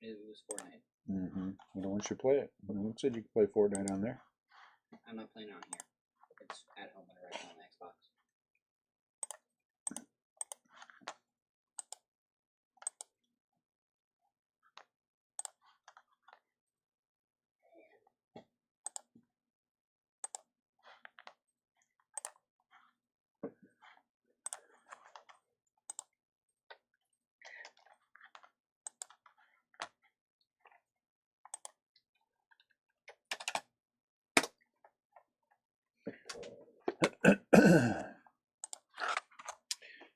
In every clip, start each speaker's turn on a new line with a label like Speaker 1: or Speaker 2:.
Speaker 1: It was Fortnite.
Speaker 2: No one should play it. No one said you could play Fortnite on there.
Speaker 1: I'm not playing on here. It's at home and right on the Xbox.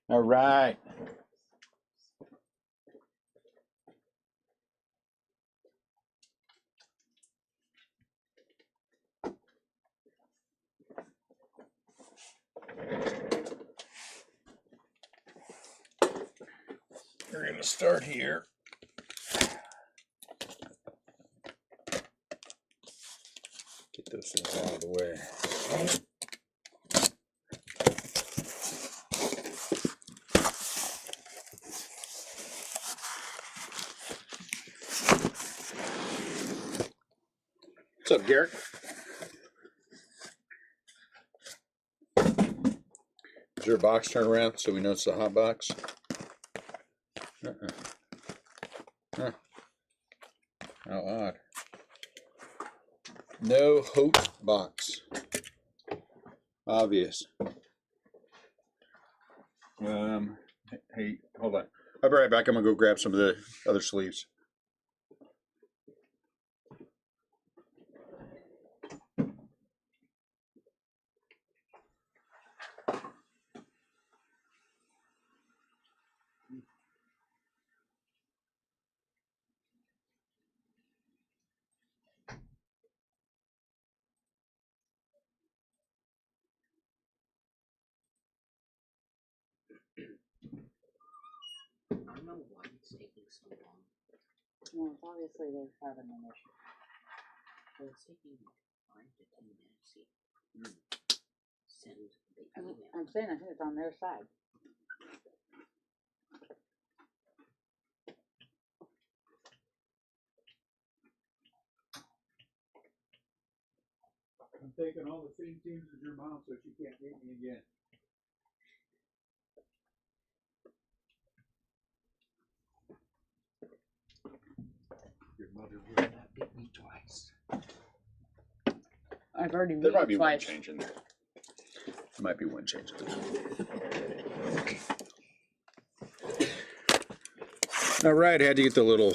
Speaker 2: All right. We're going to start here. Get those things out of the way. What's up, Garrett? Is your box turn around so we know it's the hot box? Huh. How odd. No hope box. Obvious. Hey, hold on. I'll be right back. I'm gonna go grab some of the other sleeves.
Speaker 1: I don't know why it's taking so long.
Speaker 3: Well, obviously they're having an issue.
Speaker 1: Well, it's taking like 5 to 10 minutes to send the email.
Speaker 3: I'm saying I think it's on their side.
Speaker 2: I'm taking all the same teams as your mom so she can't hate me again. Your mother would not beat me twice.
Speaker 3: I've already
Speaker 2: There might
Speaker 3: moved
Speaker 2: be one
Speaker 3: twice.
Speaker 2: change in there. There might be one change in there. All right, had to get the little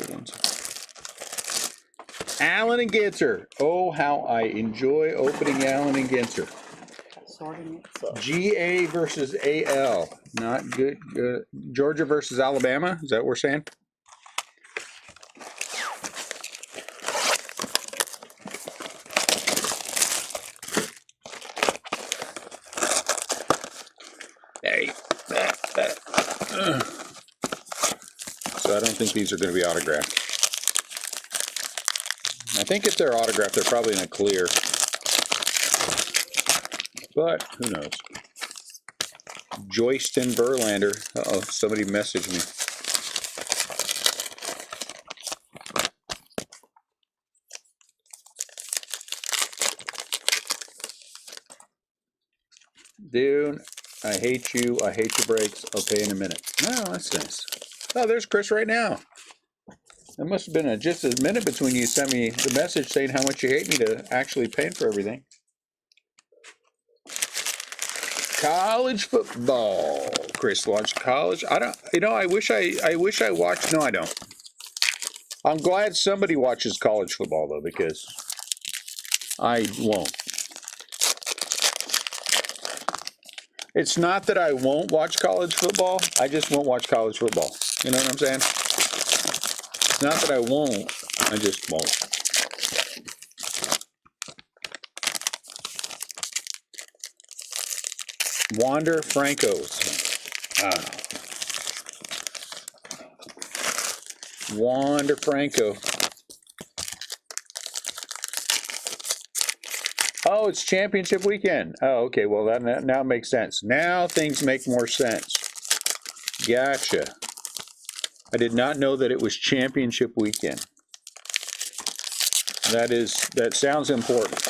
Speaker 2: ones. Allen and Ginter. Oh, how I enjoy opening Allen and Ginter.
Speaker 3: Sorting it. So.
Speaker 2: GA versus AL. Not good. Georgia versus Alabama. Is that what we're saying? Hey. So I don't think these are going to be autographed. I think if they're autographed, they're probably in a clear. But who knows? Joyston Verlander. Uh-oh, somebody messaged me. Dude, I hate you. I hate your brakes. I'll pay in a minute. Oh, that's nice. Oh, there's Chris right now. There must have been just a minute between you sent me the message saying how much you hate me to actually paying for everything. College football. Chris watched college. I don't. You know, I wish I watched. No, I don't. I'm glad somebody watches college football though, because I won't. It's not that I won't watch college football. I just won't watch college football. You know what I'm saying? It's not that I won't. I just won't. Wander Franco. Wander Franco. Oh, it's championship weekend. Oh, okay. Well, that now makes sense. Now things make more sense. Gotcha. I did not know that it was championship weekend. That sounds important.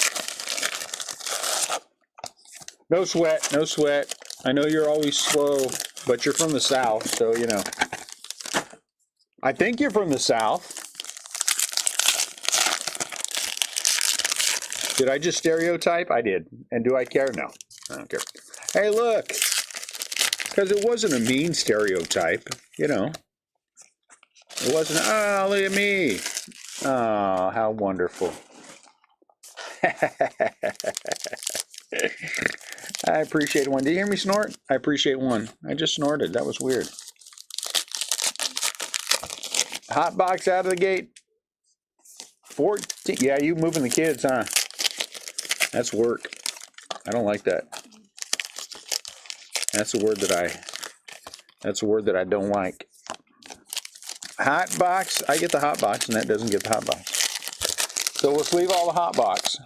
Speaker 2: No sweat, no sweat. I know you're always slow, but you're from the South, so you know. I think you're from the South. Did I just stereotype? I did. And do I care? No, I don't care. Hey, look, because it wasn't a mean stereotype, you know. It wasn't, oh, look at me. Oh, how wonderful. I appreciate one. Did you hear me snort? I appreciate one. I just snorted. That was weird. Hot box out of the gate. 14. Yeah, you moving the kids, huh? That's work. I don't like that. That's a word that I don't like. Hot box. I get the hot box, and that doesn't get the hot box. So we'll sleeve all the hot box,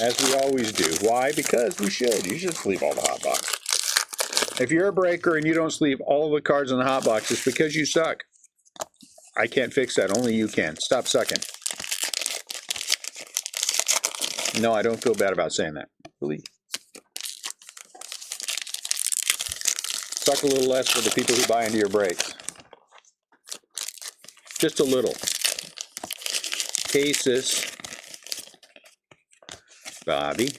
Speaker 2: as we always do. Why? Because we should. You should sleeve all the hot box. If you're a breaker and you don't sleeve all the cards in the hot box, it's because you suck. I can't fix that. Only you can. Stop sucking. No, I don't feel bad about saying that. Really. Suck a little less for the people who buy into your breaks. Just a little. Cases. Bobby.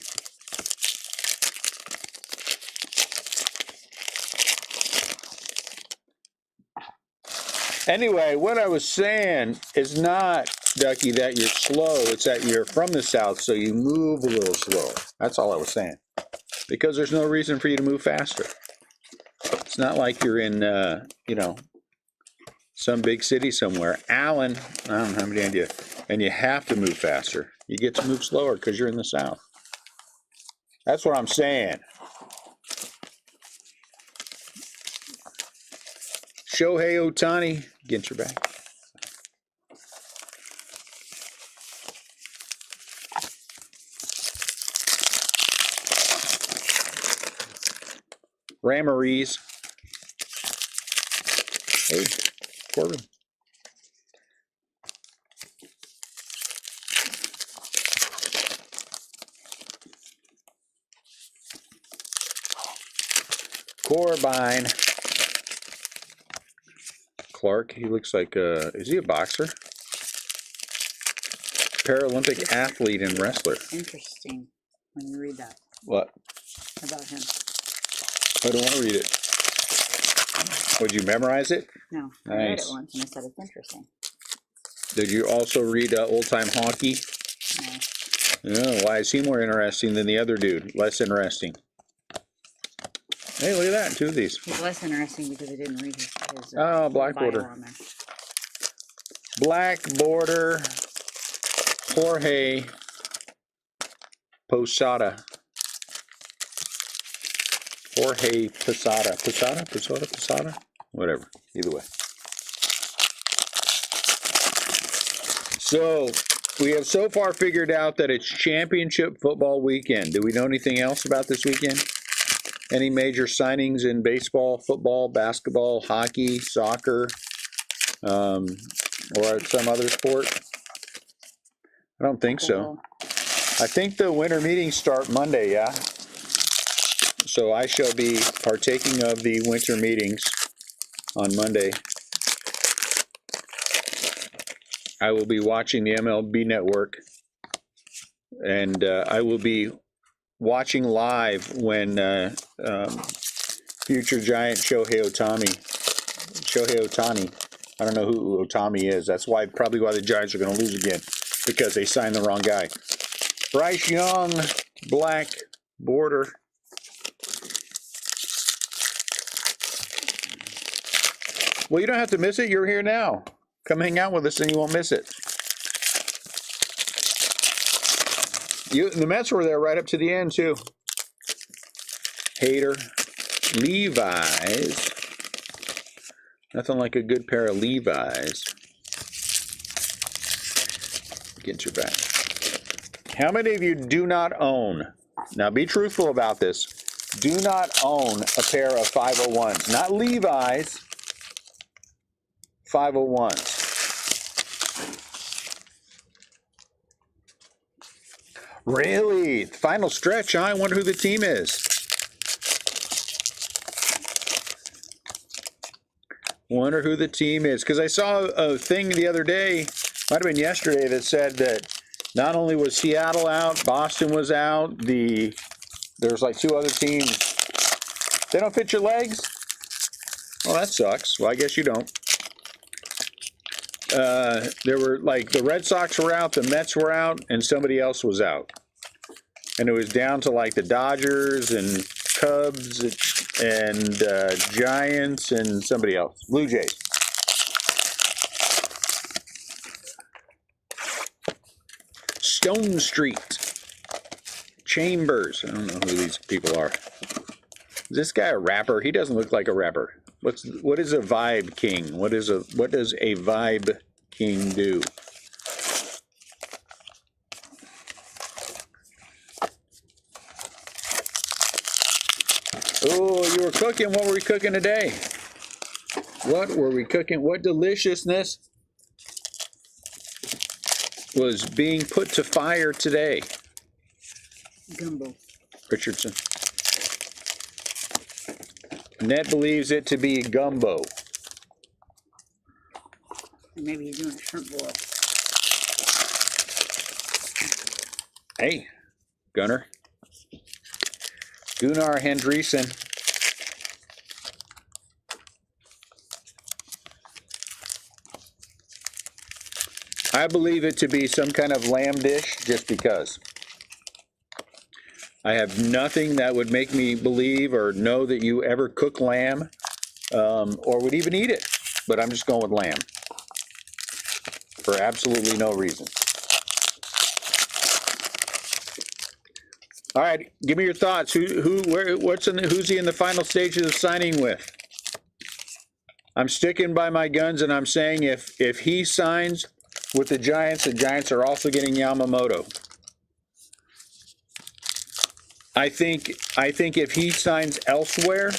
Speaker 2: Anyway, what I was saying is not, Ducky, that you're slow. It's that you're from the South, so you move a little slower. That's all I was saying. Because there's no reason for you to move faster. It's not like you're in, you know, some big city somewhere. Allen, I don't have any idea. And you have to move faster. You get to move slower because you're in the South. That's what I'm saying. Shohei Ohtani, Ginter back. Ramorese. Hey, Corbin. Corbine. Clark, he looks like is he a boxer? Paralympic athlete and wrestler.
Speaker 3: Interesting when you read that
Speaker 2: What?
Speaker 3: about him.
Speaker 2: I don't want to read it. Would you memorize it?
Speaker 3: No, I read it
Speaker 2: Nice.
Speaker 3: once and I said it's interesting.
Speaker 2: Did you also read Old Time Hockey?
Speaker 3: No.
Speaker 2: Oh, why is he more interesting than the other dude? Less interesting. Hey, look at that, two of these.
Speaker 3: He's less interesting because I didn't read his
Speaker 2: Oh, black
Speaker 3: bio
Speaker 2: border.
Speaker 3: on there.
Speaker 2: Black border. Jorge Posada. Jorge Posada. Posada? Whatever. Either way. So, we have so far figured out that it's championship football weekend. Do we know anything else about this weekend? Any major signings in baseball, football, basketball, hockey, soccer, or some other sport? I don't think so. I think the winter meetings start Monday, yeah? So I shall be partaking of the winter meetings on Monday. I will be watching the MLB network, and I will be watching live when future Giant Shohei Ohtani, I don't know who Ohtani is. That's probably why the Giants are going to lose again, because they signed the wrong guy. Bryce Young, black border. Well, you don't have to miss it. You're here now. Come hang out with us and you won't miss it. The Mets were there right up to the end, too. Hater. Levi's. Nothing like a good pair of Levi's. Get your back. How many of you do not own, now be truthful about this, do not own a pair of 501s? Not Levi's. 501s. Really? Final stretch, huh? I wonder who the team is. Wonder who the team is. Because I saw a thing the other day, might have been yesterday, that said that not only was Seattle out, Boston was out, there's like 2 other teams. They don't fit your legs? Well, that sucks. Well, I guess you don't. There were like the Red Sox were out, the Mets were out, and somebody else was out. And it was down to like the Dodgers and Cubs and Giants and somebody else. Blue Jays. Stone Street. Chambers. I don't know who these people are. Is this guy a rapper? He doesn't look like a rapper. What is a vibe king? What does a vibe king do? Oh, you were cooking. What were we cooking today? What were we cooking? What deliciousness was being put to fire today?
Speaker 3: Gumbo.
Speaker 2: Richardson. Ned believes it to be gumbo.
Speaker 3: And maybe he's doing a shrimp boil.
Speaker 2: Hey, Gunnar. Gunnar Hendriesen. I believe it to be some kind of lamb dish just because. I have nothing that would make me believe or know that you ever cook lamb or would even eat it. But I'm just going with lamb for absolutely no reason. All right, give me your thoughts. Who's he in the final stages of signing with? I'm sticking by my guns, and I'm saying if he signs with the Giants are also getting Yamamoto. I think if he signs elsewhere,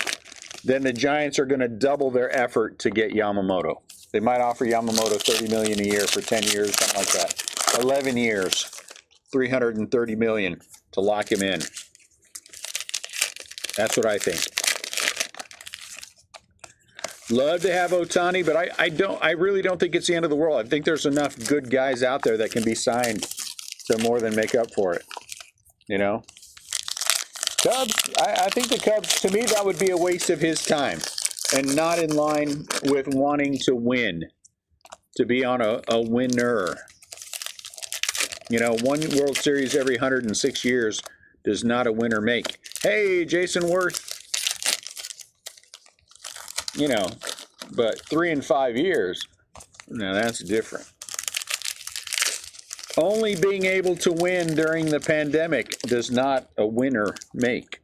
Speaker 2: then the Giants are going to double their effort to get Yamamoto. They might offer Yamamoto $30 million a year for 10 years, something like that. 11 years, $330 million to lock him in. That's what I think. Love to have Ohtani, but I really don't think it's the end of the world. I think there's enough good guys out there that can be signed to more than make up for it. You know? Cubs, I think the Cubs, to me, that would be a waste of his time and not in line with wanting to win, to be on a winner. You know, one World Series every 106 years does not a winner make. Hey, Jason Worth. You know, but 3 and 5 years, now that's different. Only being able to win during the pandemic does not a winner make.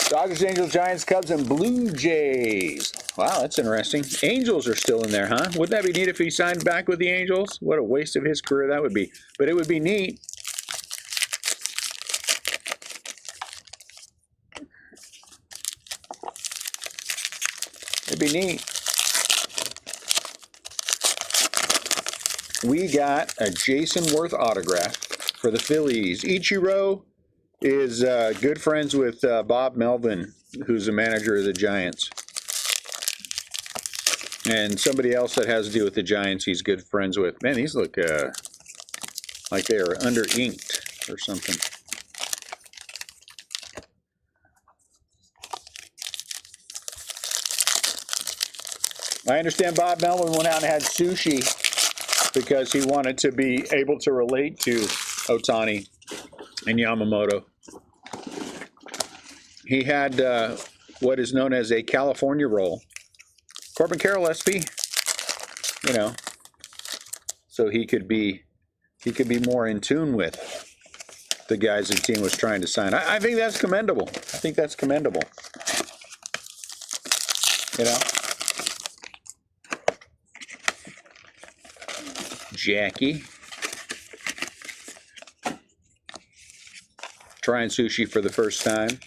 Speaker 2: Dodgers, Angels, Giants, Cubs, and Blue Jays. Wow, that's interesting. Angels are still in there, huh? Wouldn't that be neat if he signed back with the Angels? What a waste of his career that would be. But it would be neat. It'd be neat. We got a Jason Worth autograph for the Phillies. Ichiro is good friends with Bob Melvin, who's the manager of the Giants. And somebody else that has to do with the Giants he's good friends with. Man, these look like they are under-inked or something. I understand Bob Melvin went out and had sushi because he wanted to be able to relate to Ohtani and Yamamoto. He had what is known as a California roll. Corbin Carroll, SP, you know, so he could be more in tune with the guys the team was trying to sign. I think that's commendable. I think that's commendable. You know? Jackie. Trying sushi for the first time.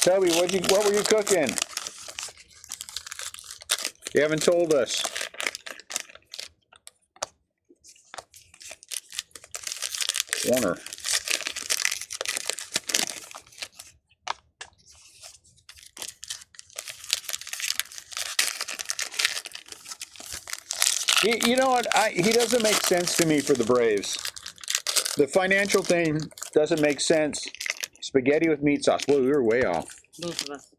Speaker 2: Toby, what were you cooking? You haven't told us. Warner. You know what? He doesn't make sense to me for the Braves. The financial thing doesn't make sense. Spaghetti with meat sauce. Whoa, we were way off.
Speaker 3: Both of us.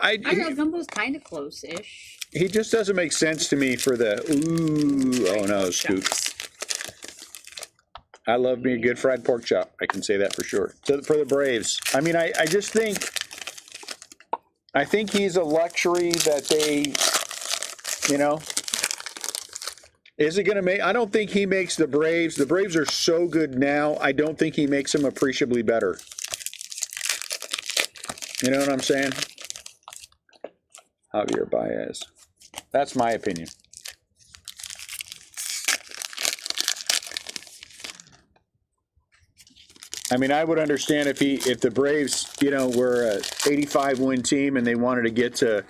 Speaker 1: I don't know, gumbo's kind of close-ish.
Speaker 2: He just doesn't make sense to me for the, ooh, oh no, scoop. I love me a good fried pork chop. I can say that for sure. For the Braves. I mean, I just think, I think he's a luxury that they, you know, is it going to make, I don't think he makes the Braves are so good now, I don't think he makes them appreciably better. You know what I'm saying? Javier Baez. That's my opinion. I mean, I would understand if the Braves, you know, were a 85 win team and they wanted to get to,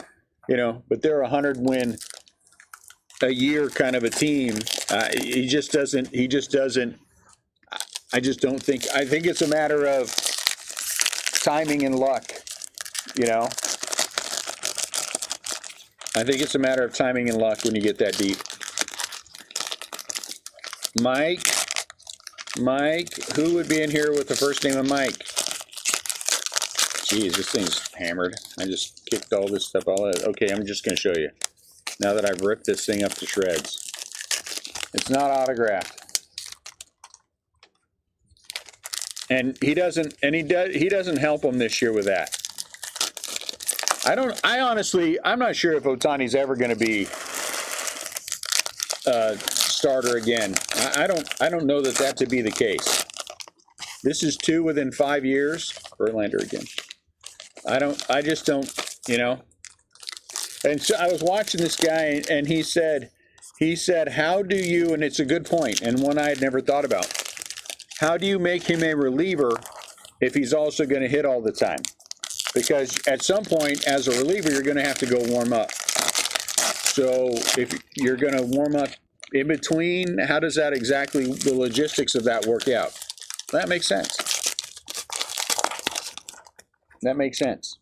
Speaker 2: you know, but they're a 100 win a year kind of a team. He just doesn't. I just don't think. I think it's a matter of timing and luck. You know, I think it's a matter of timing and luck when you get that deep. Mike, who would be in here with the first name of Mike? Jeez, this thing's hammered. I just kicked all this stuff out. Okay, I'm just going to show you. Now that I've ripped this thing up to shreds. It's not autographed. And he doesn't help them this year with that. I'm not sure if Ohtani's ever going to be starter again. I don't know that to be the case. This is 2 within 5 years. Verlander again. I just don't, you know. And so I was watching this guy, and he said, how do you, and it's a good point, and one I had never thought about, how do you make him a reliever if he's also going to hit all the time? Because at some point, as a reliever, you're going to have to go warm up. So if you're going to warm up in between, how does that exactly, the logistics of that work out? That makes sense. That makes sense.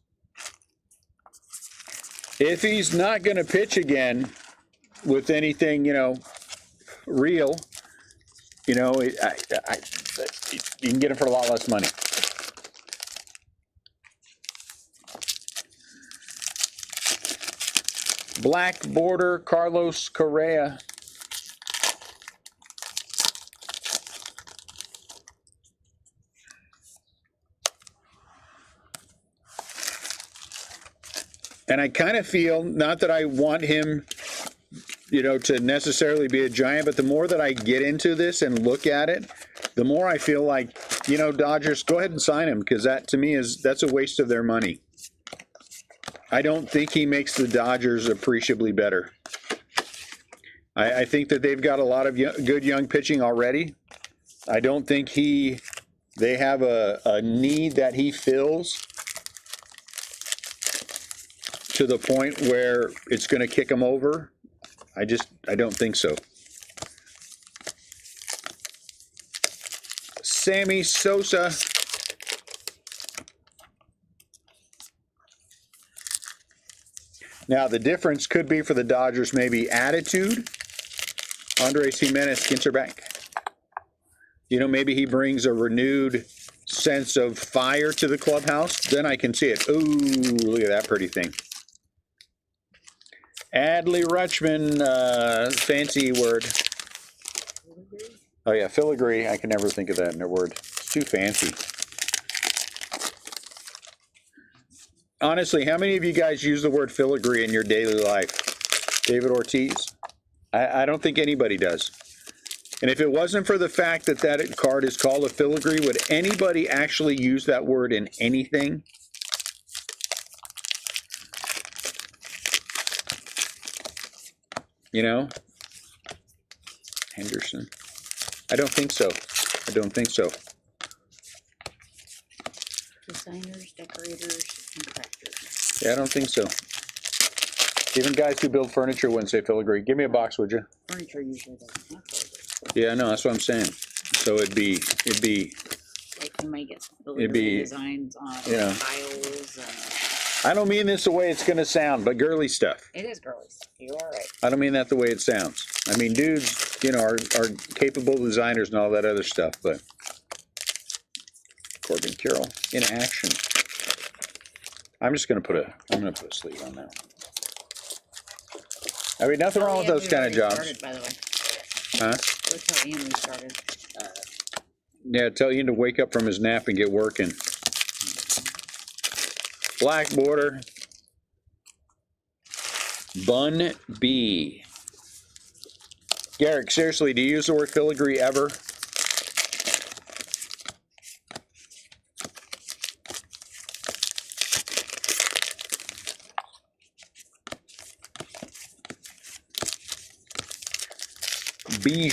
Speaker 2: If he's not going to pitch again with anything, you know, real, you know, you can get him for a lot less money. Black border, Carlos Correa. And I kind of feel, not that I want him, you know, to necessarily be a Giant, but the more that I get into this and look at it, the more I feel like, you know, Dodgers, go ahead and sign him, because that to me that's a waste of their money. I don't think he makes the Dodgers appreciably better. I think that they've got a lot of good young pitching already. I don't think they have a need that he fills to the point where it's going to kick him over. I don't think so. Sammy Sosa. Now, the difference could be for the Dodgers, maybe attitude. Andres Jimenez, Ginter back. You know, maybe he brings a renewed sense of fire to the clubhouse. Then I can see it. Ooh, look at that pretty thing. Adley Rutschman, fancy word. Oh, yeah, filigree. I can never think of that in a word. It's too fancy. Honestly, how many of you guys use the word filigree in your daily life? David Ortiz? I don't think anybody does. And if it wasn't for the fact that that card is called a filigree, would anybody actually use that word in anything? You know? Henderson. I don't think so. I don't think so.
Speaker 3: Designers, decorators, and crafters.
Speaker 2: Yeah, I don't think so. Even guys who build furniture wouldn't say filigree. Give me a box, would you?
Speaker 3: Furniture usually doesn't have filigree.
Speaker 2: Yeah, no, that's what I'm saying. So it'd be,
Speaker 3: Like you might get some
Speaker 2: It'd be,
Speaker 3: filigree designs on
Speaker 2: yeah.
Speaker 3: tiles. And
Speaker 2: I don't mean this the way it's going to sound, but girly stuff.
Speaker 3: it is girly stuff. You are right.
Speaker 2: I don't mean that the way it sounds. I mean, dudes, you know, are capable designers and all that other stuff, but Corbin Carroll in action. I'm going to put a sleeve on that. I mean, nothing wrong with those kind of jobs.
Speaker 3: Started, by the way.
Speaker 2: Huh?
Speaker 3: Go tell Ian we started.
Speaker 2: Yeah, tell Ian to wake up from his nap and get working. Black border. Bun B. Garrick, seriously, do you use the word filigree ever?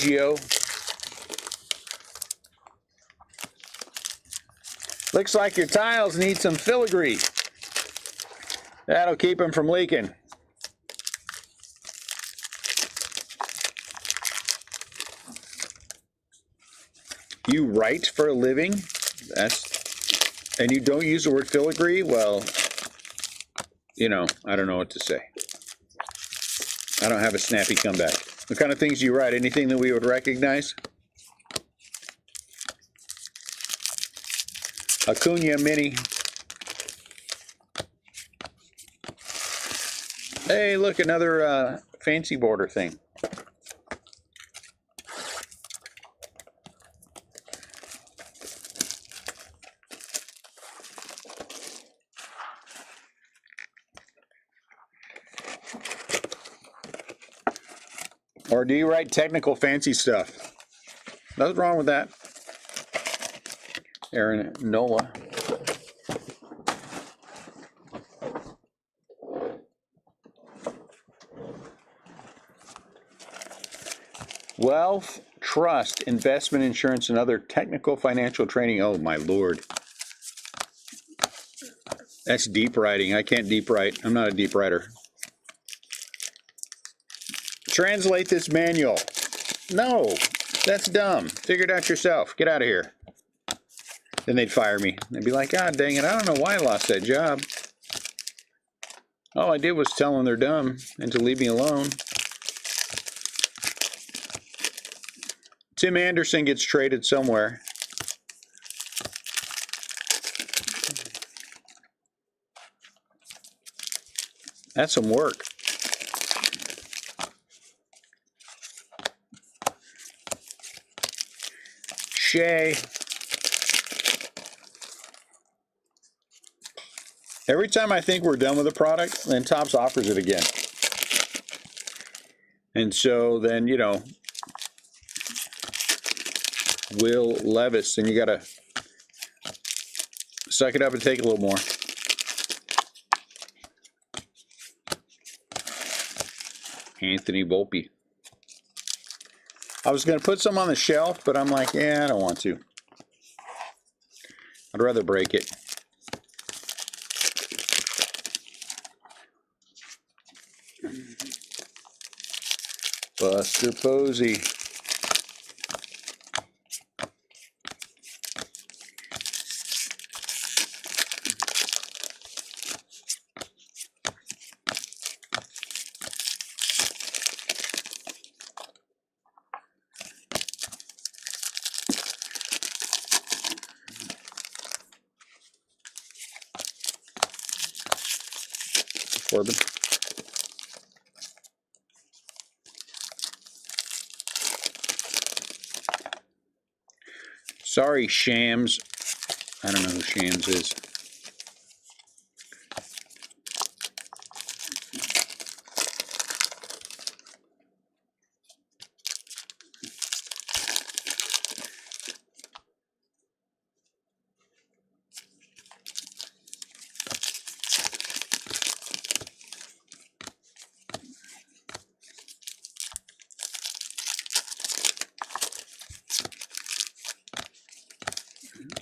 Speaker 2: Biggio. Looks like your tiles need some filigree. That'll keep them from leaking. You write for a living? And you don't use the word filigree? Well, you know, I don't know what to say. I don't have a snappy comeback. What kind of things do you write? Anything that we would recognize? Acuna Mini. Hey, look, another fancy border thing. Or do you write technical fancy stuff? Nothing wrong with that. Aaron Nola. Wealth, trust, investment, insurance, and other technical financial training. Oh, my Lord. That's deep writing. I can't deep write. I'm not a deep writer. Translate this manual. No, that's dumb. Figure it out yourself. Get out of here. Then they'd fire me. They'd be like, God dang it, I don't know why I lost that job. All I did was tell them they're dumb and to leave me alone. Tim Anderson gets traded somewhere. That's some work. Shay. Every time I think we're done with a product, then Topps offers it again. And so then, you know, Will Levis, and you got to suck it up and take a little more. Anthony Volpe. I was going to put some on the shelf, but I'm like, yeah, I don't want to. I'd rather break it. Buster Posey. Corbin. Sorry, Shams. I don't know who Shams is.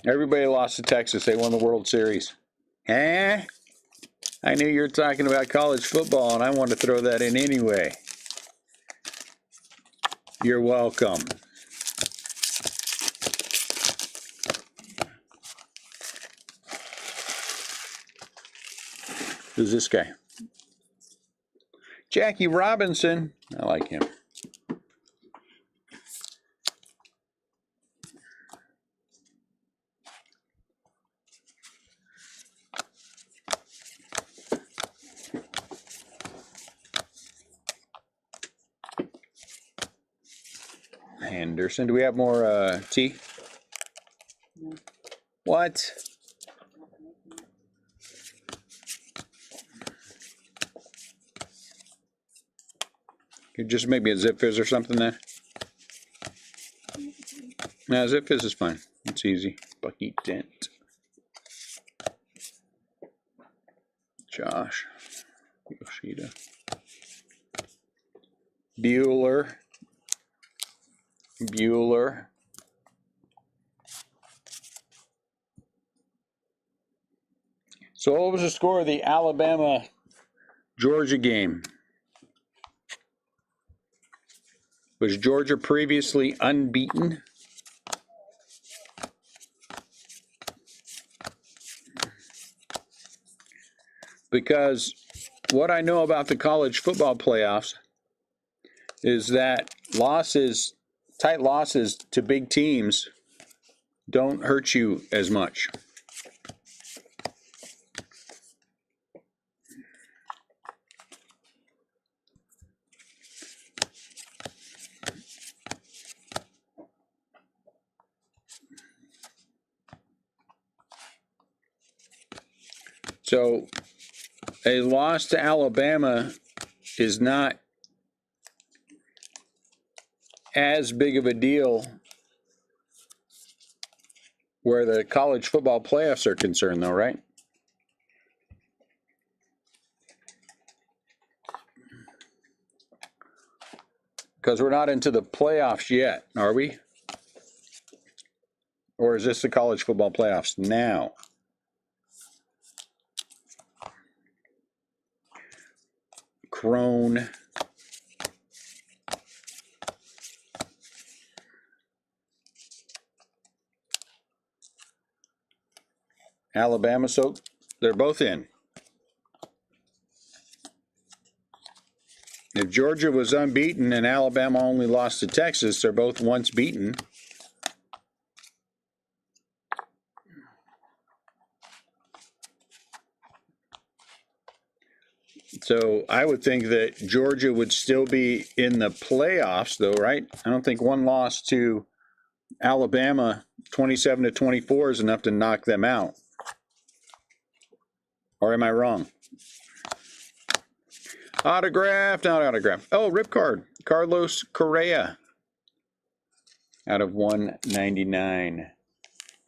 Speaker 2: Everybody lost to Texas. They won the World Series. Eh? I knew you were talking about college football, and I wanted to throw that in anyway. You're welcome. Who's this guy? Jackie Robinson. I like him. Henderson. Do we have more tea?
Speaker 3: No.
Speaker 2: What? Could just maybe a Zip Fizz or something then? No, Zip Fizz is fine. It's easy. Bucky Dent. Josh. Yoshida. Bueller. So what was the score of the Alabama-Georgia game? Was Georgia previously unbeaten? Because what I know about the college football playoffs is that tight losses to big teams don't hurt you as much. So a loss to Alabama is not as big of a deal where the college football playoffs are concerned, though, right? Because we're not into the playoffs yet, are we? Or is this the college football playoffs now? Crone. Alabama, so they're both in. If Georgia was unbeaten and Alabama only lost to Texas, they're both once beaten. So I would think that Georgia would still be in the playoffs, though, right? I don't think one loss to Alabama, 27-24, is enough to knock them out. Or am I wrong? Autograph, not autograph. Oh, rip card. Carlos Correa out of 199.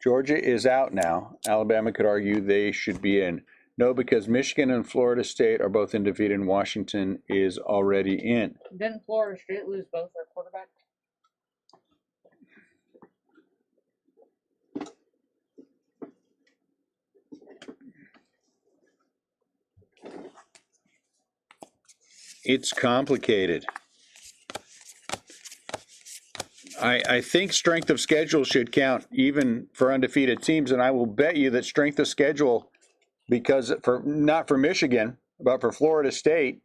Speaker 2: Georgia is out now. Alabama could argue they should be in. No, because Michigan and Florida State are both undefeated and Washington is already in.
Speaker 3: Didn't Florida State lose both their quarterbacks?
Speaker 2: It's complicated. I think strength of schedule should count even for undefeated teams, and I will bet you that strength of schedule, because for not for Michigan, but for Florida State,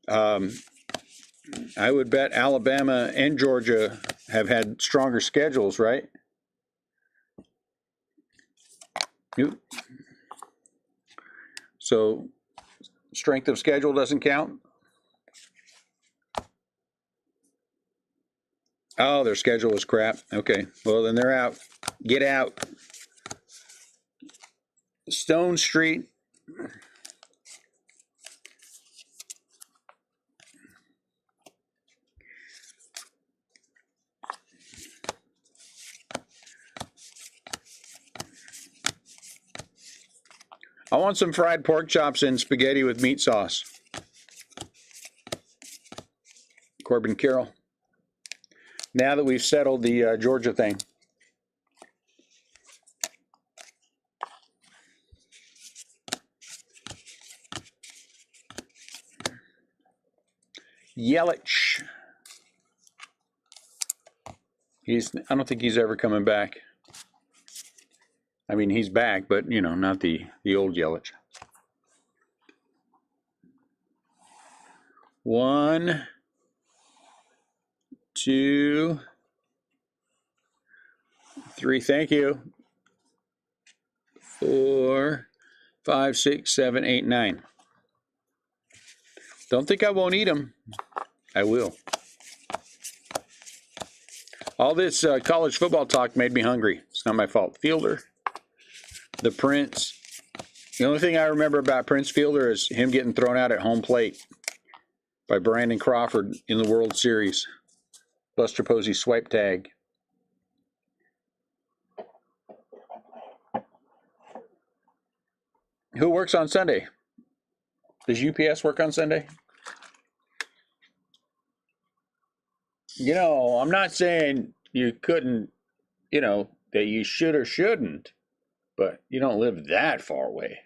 Speaker 2: I would bet Alabama and Georgia have had stronger schedules, right? So strength of schedule doesn't count? Oh, their schedule is crap. Okay, well, then they're out. Get out. Stone Street. I want some fried pork chops and spaghetti with meat sauce. Corbin Carroll. Now that we've settled the Georgia thing. Yelich. I don't think he's ever coming back. I mean, he's back, but, you know, not the old Yelich. 1, 2, 3. Thank you. 4, 5, 6, 7, 8, 9. Don't think I won't eat them. I will. All this college football talk made me hungry. It's not my fault. Fielder, the Prince. The only thing I remember about Prince Fielder is him getting thrown out at home plate by Brandon Crawford in the World Series. Buster Posey swipe tag. Who works on Sunday? Does UPS work on Sunday? You know, I'm not saying you couldn't, you know, that you should or shouldn't, but you don't live that far away.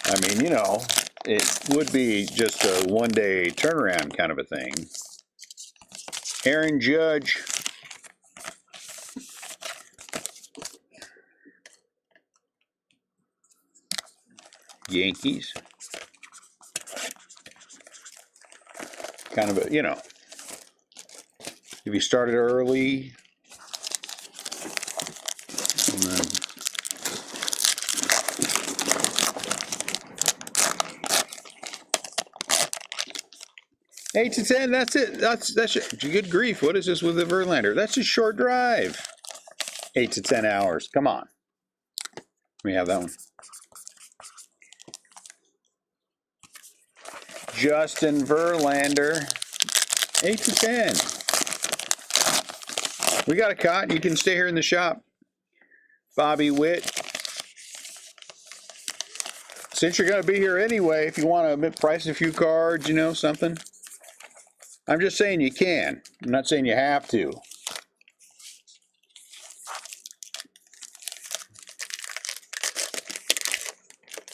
Speaker 2: I mean, you know, it would be just a one-day turnaround kind of a thing. Aaron Judge. Yankees. Kind of a, you know, if you started early, and then 8 to 10. That's it. That's good grief. What is this with the Verlander? That's a short drive. 8 to 10 hours. Come on. Let me have that one. Justin Verlander. 8 to 10. We got a cot. You can stay here in the shop. Bobby Witt. Since you're going to be here anyway, if you want to price a few cards, you know, something. I'm just saying you can. I'm not saying you have to.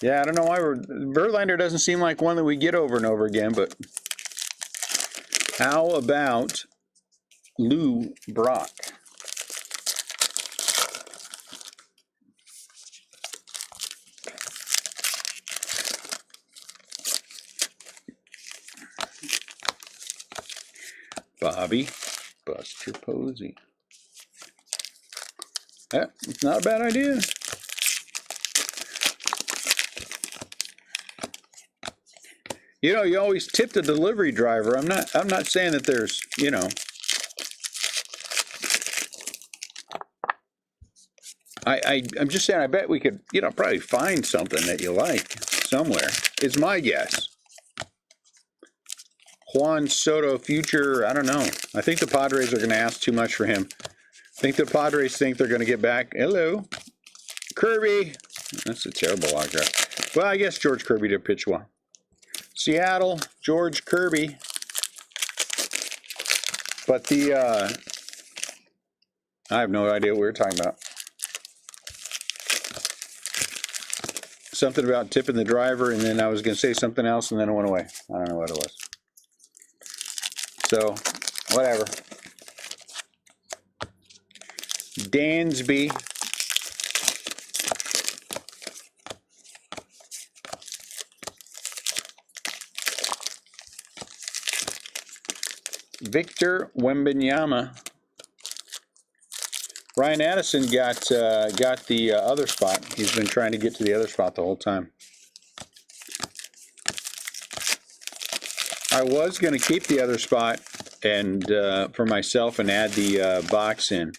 Speaker 2: Yeah, I don't know why Verlander doesn't seem like one that we get over and over again, but how about Lou Brock? Bobby Buster Posey. Yeah, it's not a bad idea. You know, you always tip the delivery driver. I'm not saying that there's, you know. I'm just saying I bet we could, you know, probably find something that you like somewhere. It's my guess. Juan Soto future, I don't know. I think the Padres are going to ask too much for him. I think the Padres think they're going to get back. Hello. Kirby. That's a terrible autograph. Well, I guess George Kirby did pitch well. Seattle, George Kirby. But the, I have no idea what we were talking about. Something about tipping the driver, and then I was going to say something else, and then it went away. I don't know what it was. So, whatever. Dansby. Victor Wembanyama. Ryan Addison got the other spot. He's been trying to get to the other spot the whole time. I was going to keep the other spot and for myself and add the box in.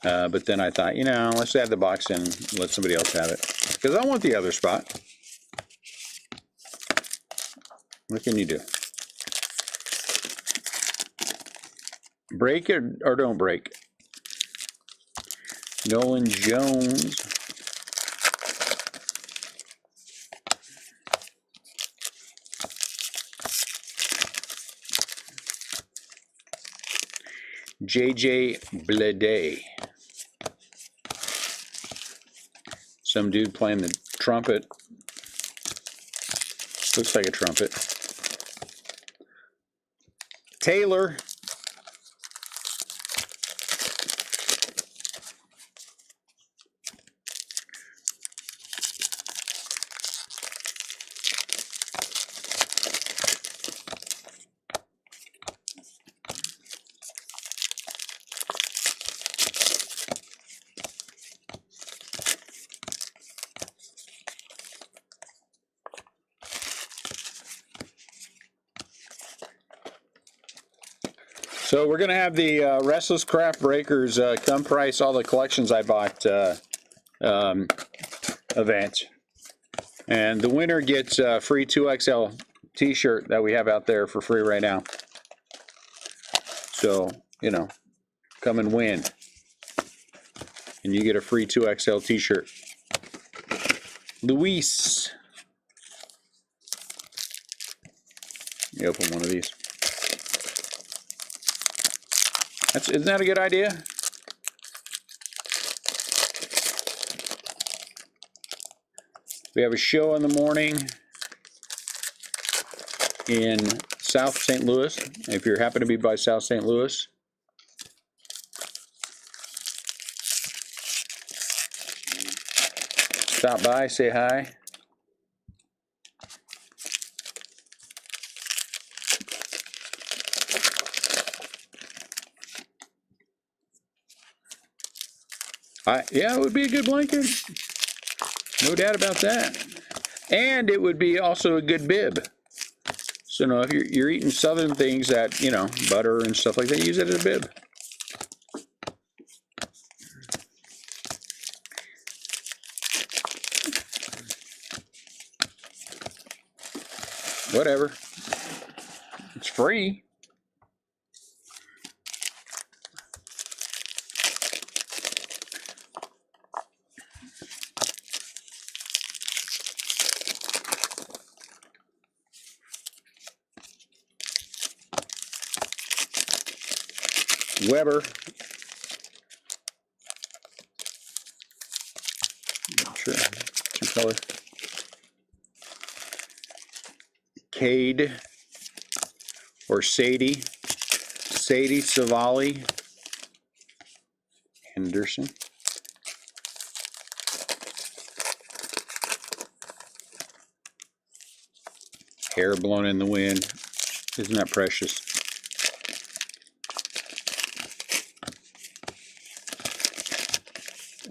Speaker 2: But then I thought, you know, let's add the box in and let somebody else have it. Because I want the other spot. What can you do? Break it or don't break? Nolan Jones. JJ Blade. Some dude playing the trumpet. Looks like a trumpet. Taylor. So we're going to have the Restlesscraft Breakers come price all the collections I bought event. And the winner gets a free 2XL t-shirt that we have out there for free right now. So, you know, come and win. And you get a free 2XL t-shirt. Luis. Let me open one of these. Isn't that a good idea? We have a show in the morning in South St. Louis. If you happen to be by South St. Louis. Stop by, say hi. Yeah, it would be a good blanket. No doubt about that. And it would be also a good bib. So, no, if you're eating southern things that, you know, butter and stuff like that, use it as a bib. Whatever. It's free. Weber. Sure. Two color. Cade or Sadie. Sadie Savali. Henderson. Hair blown in the wind. Isn't that precious?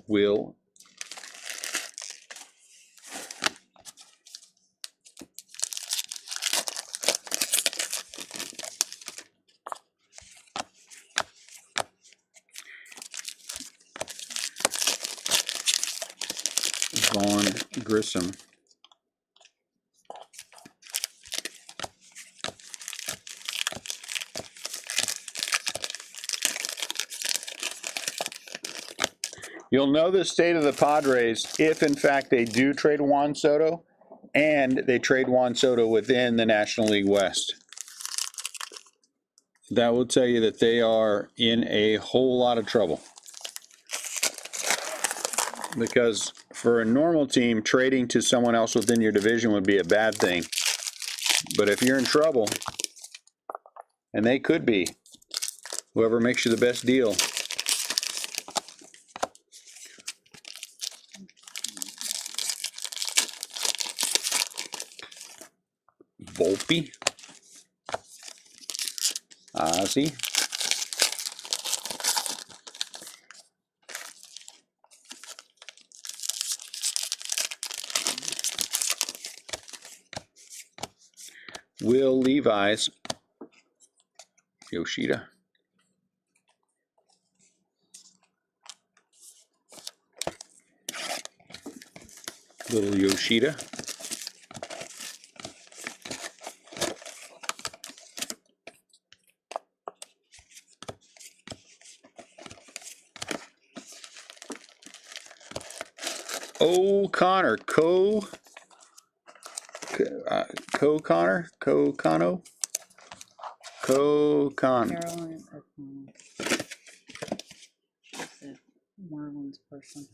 Speaker 2: Will. Vaughn Grissom. You'll know the state of the Padres if, in fact, they do trade Juan Soto and they trade Juan Soto within the National League West. That will tell you that they are in a whole lot of trouble. Because for a normal team, trading to someone else within your division would be a bad thing. But if you're in trouble, and they could be, whoever makes you the best deal. Volpe. Ozzy. Will Levi's. Yoshida. Little Yoshida. O'Connor. O'Connor.
Speaker 3: Caroline O'Connor. Marlins person.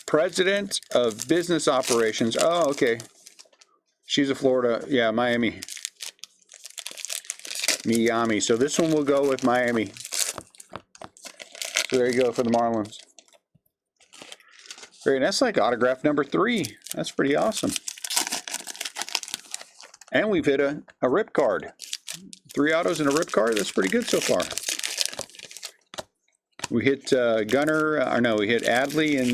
Speaker 2: President of Business Operations. Oh, okay. She's a Florida. Yeah, Miami. Miami. So this one will go with Miami. So there you go for the Marlins. Great. That's like autograph number 3. That's pretty awesome. And we've hit a rip card. 3 autos and a rip card. That's pretty good so far. We hit Gunner. Or no, we hit Adley in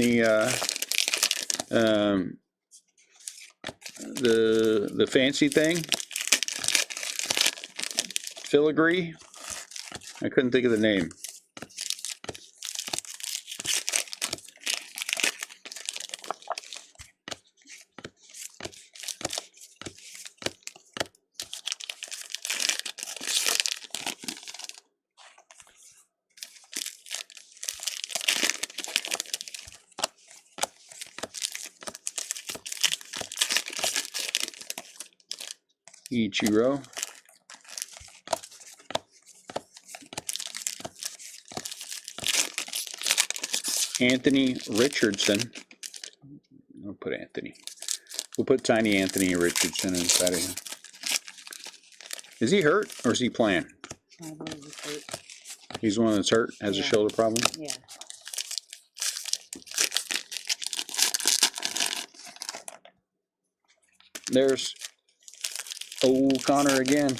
Speaker 2: the fancy thing. Filigree. I couldn't think of the name. Ichiro. Anthony Richardson. I'll put Anthony. We'll put tiny Anthony Richardson inside of him. Is he hurt or is he playing?
Speaker 3: I believe he's hurt.
Speaker 2: He's the one that's hurt, has a
Speaker 3: Yeah.
Speaker 2: shoulder problem.
Speaker 3: Yeah.
Speaker 2: There's O'Connor again.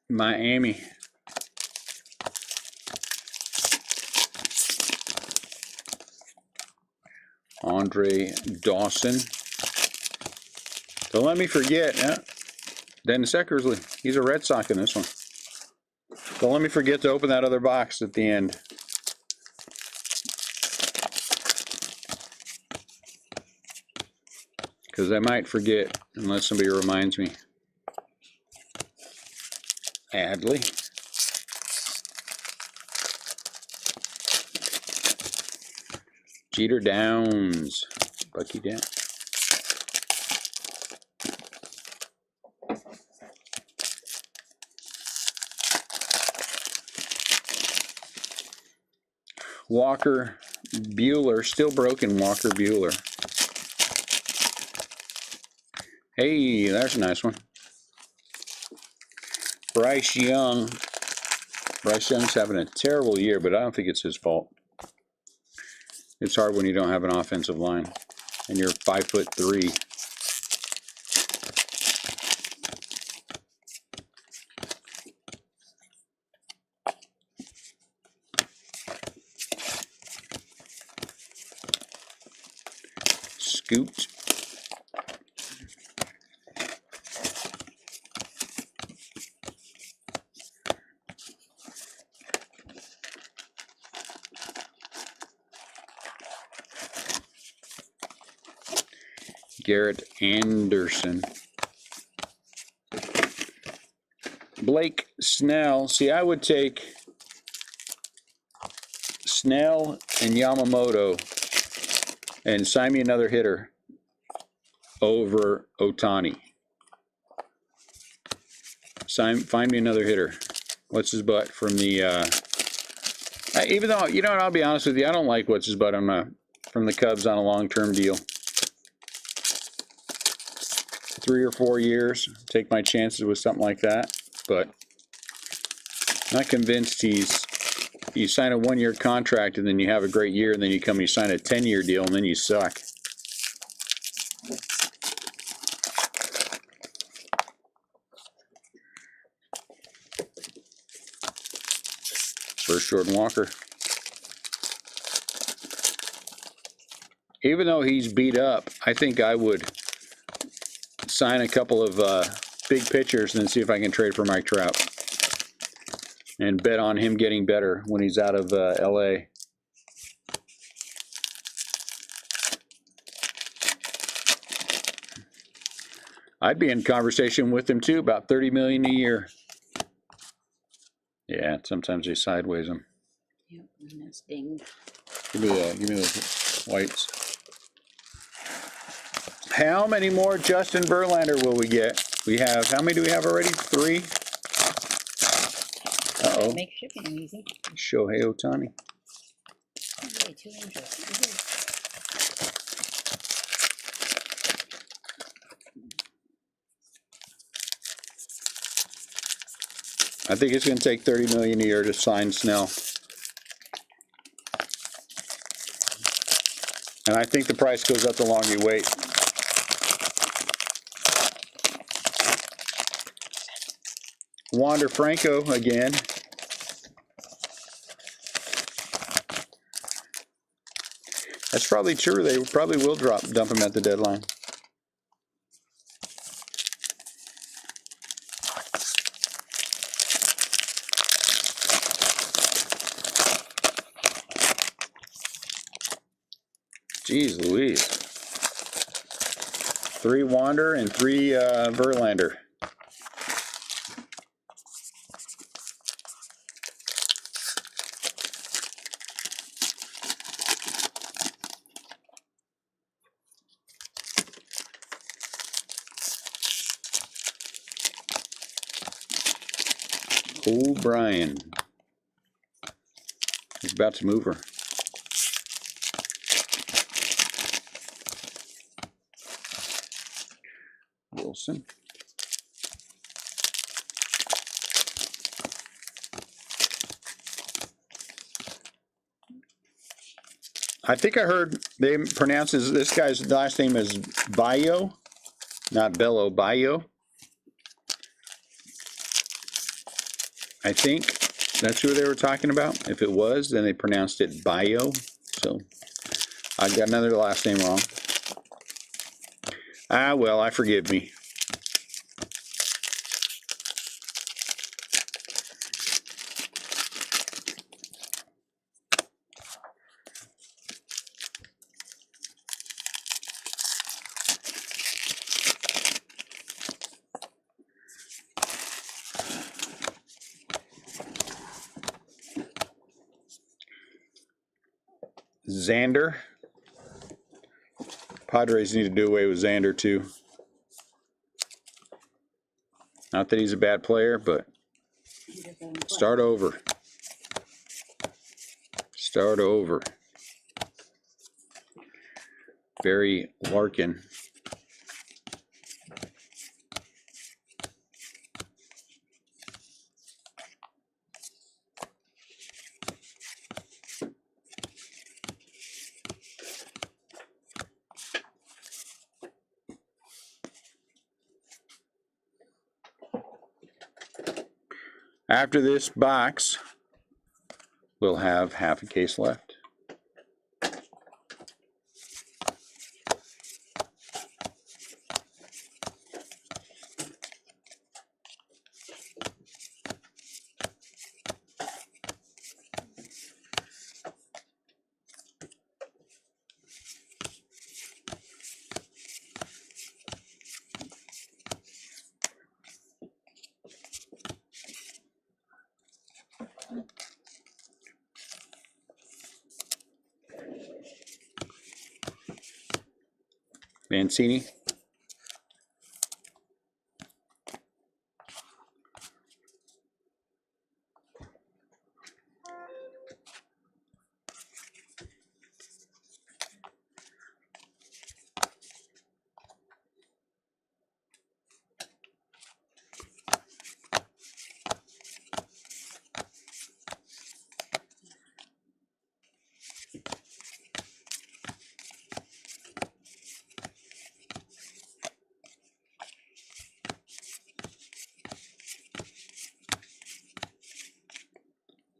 Speaker 2: Miami. Andre Dawson. Don't let me forget. Dennis Eckersley. He's a Red Sox in this one. Don't let me forget to open that other box at the end. Because I might forget unless somebody reminds me. Adley. Jeter Downs. Bucky Downs. Walker Bueller. Still broken Walker Bueller. Hey, there's a nice one. Bryce Young. Bryce Young's having a terrible year, but I don't think it's his fault. It's hard when you don't have an offensive line and you're 5'3". Scoot. Garrett Anderson. Blake Snell. See, I would take Snell and Yamamoto and sign me another hitter over Ohtani. Find me another hitter. What's his butt from the even though, you know what, I'll be honest with you, I don't like what's his butt from the Cubs on a long-term deal. 3 or 4 years, take my chances with something like that, but I'm not convinced you sign a 1-year contract and then you have a great year and then you come and you sign a 10-year deal and then you suck. First Jordan Walker. Even though he's beat up, I think I would sign a couple of big pitchers and then see if I can trade for Mike Trout. And bet on him getting better when he's out of LA. I'd be in conversation with him too, about $30 million a year. Yeah, sometimes they sideways them.
Speaker 1: Yep, and that's dinged.
Speaker 2: Give me those whites. How many more Justin Verlander will we get? We have, how many do we have already? 3? Uh-oh.
Speaker 3: Make shipping easy.
Speaker 2: Shohei Ohtani.
Speaker 3: Oh, yay, 2 angels. Woohoo.
Speaker 2: I think it's going to take $30 million a year to sign Snell. And I think the price goes up the longer you wait. Wander Franco again. That's probably true. They probably will dump him at the deadline. Jeez Louise. 3 Wander and 3 Verlander. Old Brian. He's about to move her. Wilson. I think I heard they pronounce this guy's last name is Bayo, not Bello, Bayo. I think that's who they were talking about. If it was, then they pronounced it Bayo. So I got another last name wrong. Ah, well, I forgive me. Xander. Padres need to do away with Xander too. Not that he's a bad player, but start over. Start over. Barry Larkin. After this box, we'll have half a case left. Mancini.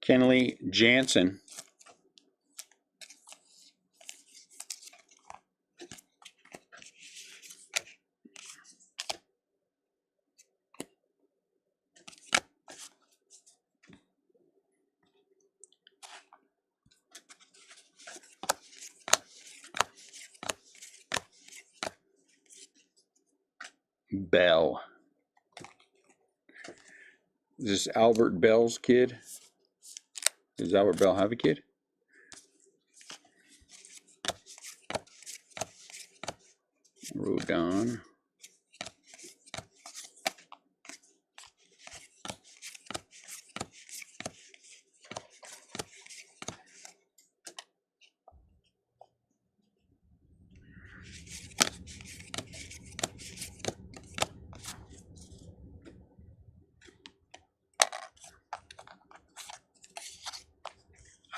Speaker 2: Kenley Jansen. Bell. Is this Albert Bell's kid? Does Albert Bell have a kid? Rodon.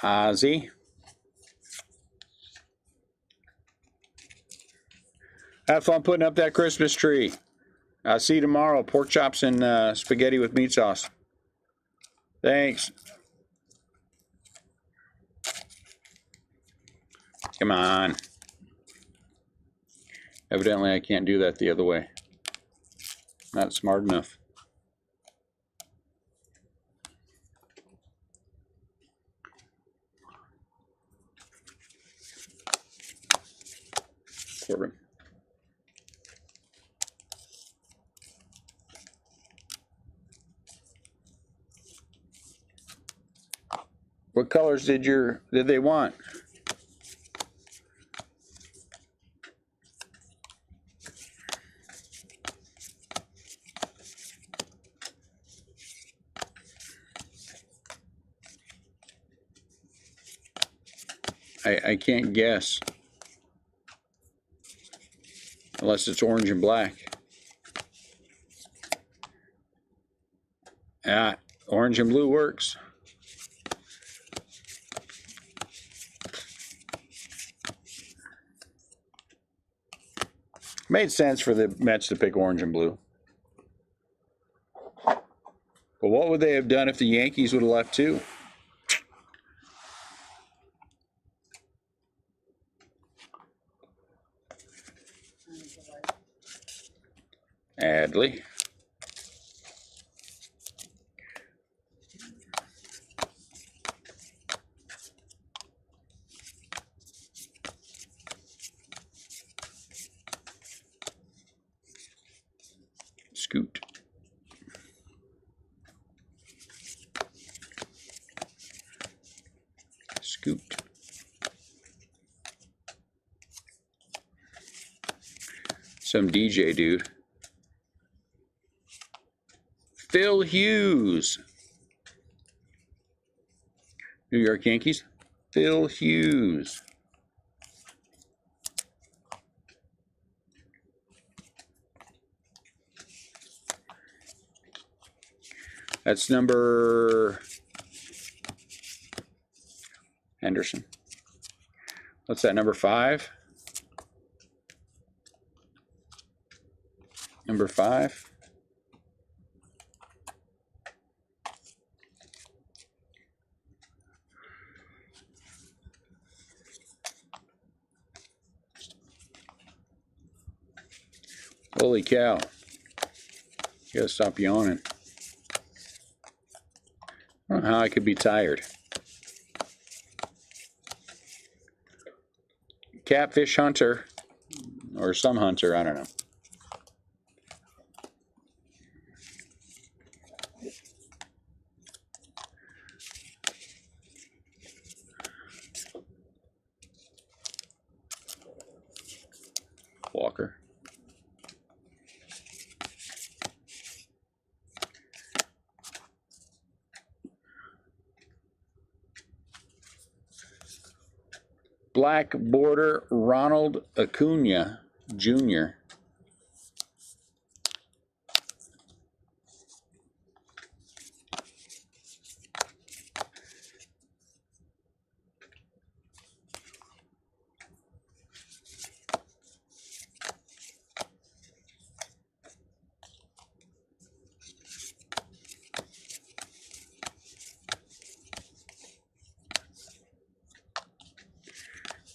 Speaker 2: Ozzy. Have fun putting up that Christmas tree. I'll see you tomorrow. Pork chops and spaghetti with meat sauce. Thanks. Come on. Evidently, I can't do that the other way. Not smart enough. Corbin. What colors did they want? I can't guess. Unless it's orange and black. Ah, orange and blue works. Made sense for the Mets to pick orange and blue. But what would they have done if the Yankees would have left too? Adley. Scoot. Scoot. Some DJ dude. Phil Hughes. New York Yankees. Phil Hughes. That's number Henderson. What's that, number 5? Number 5. Holy cow. You gotta stop yawning. I don't know how I could be tired. Catfish hunter. Or some hunter, I don't know. Walker. Black border Ronald Acuna Jr.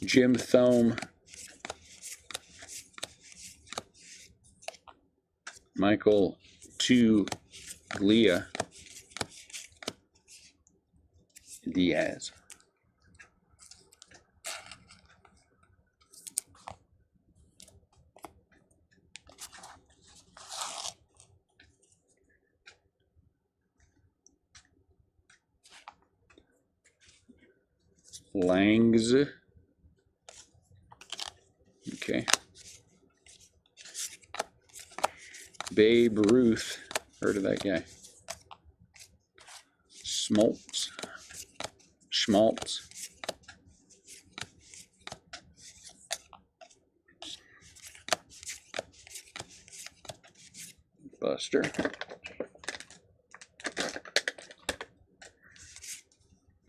Speaker 2: Jim Thome. Michael Tuglia Diaz. Langs. Okay. Babe Ruth. Heard of that guy. Schmaltz. Buster.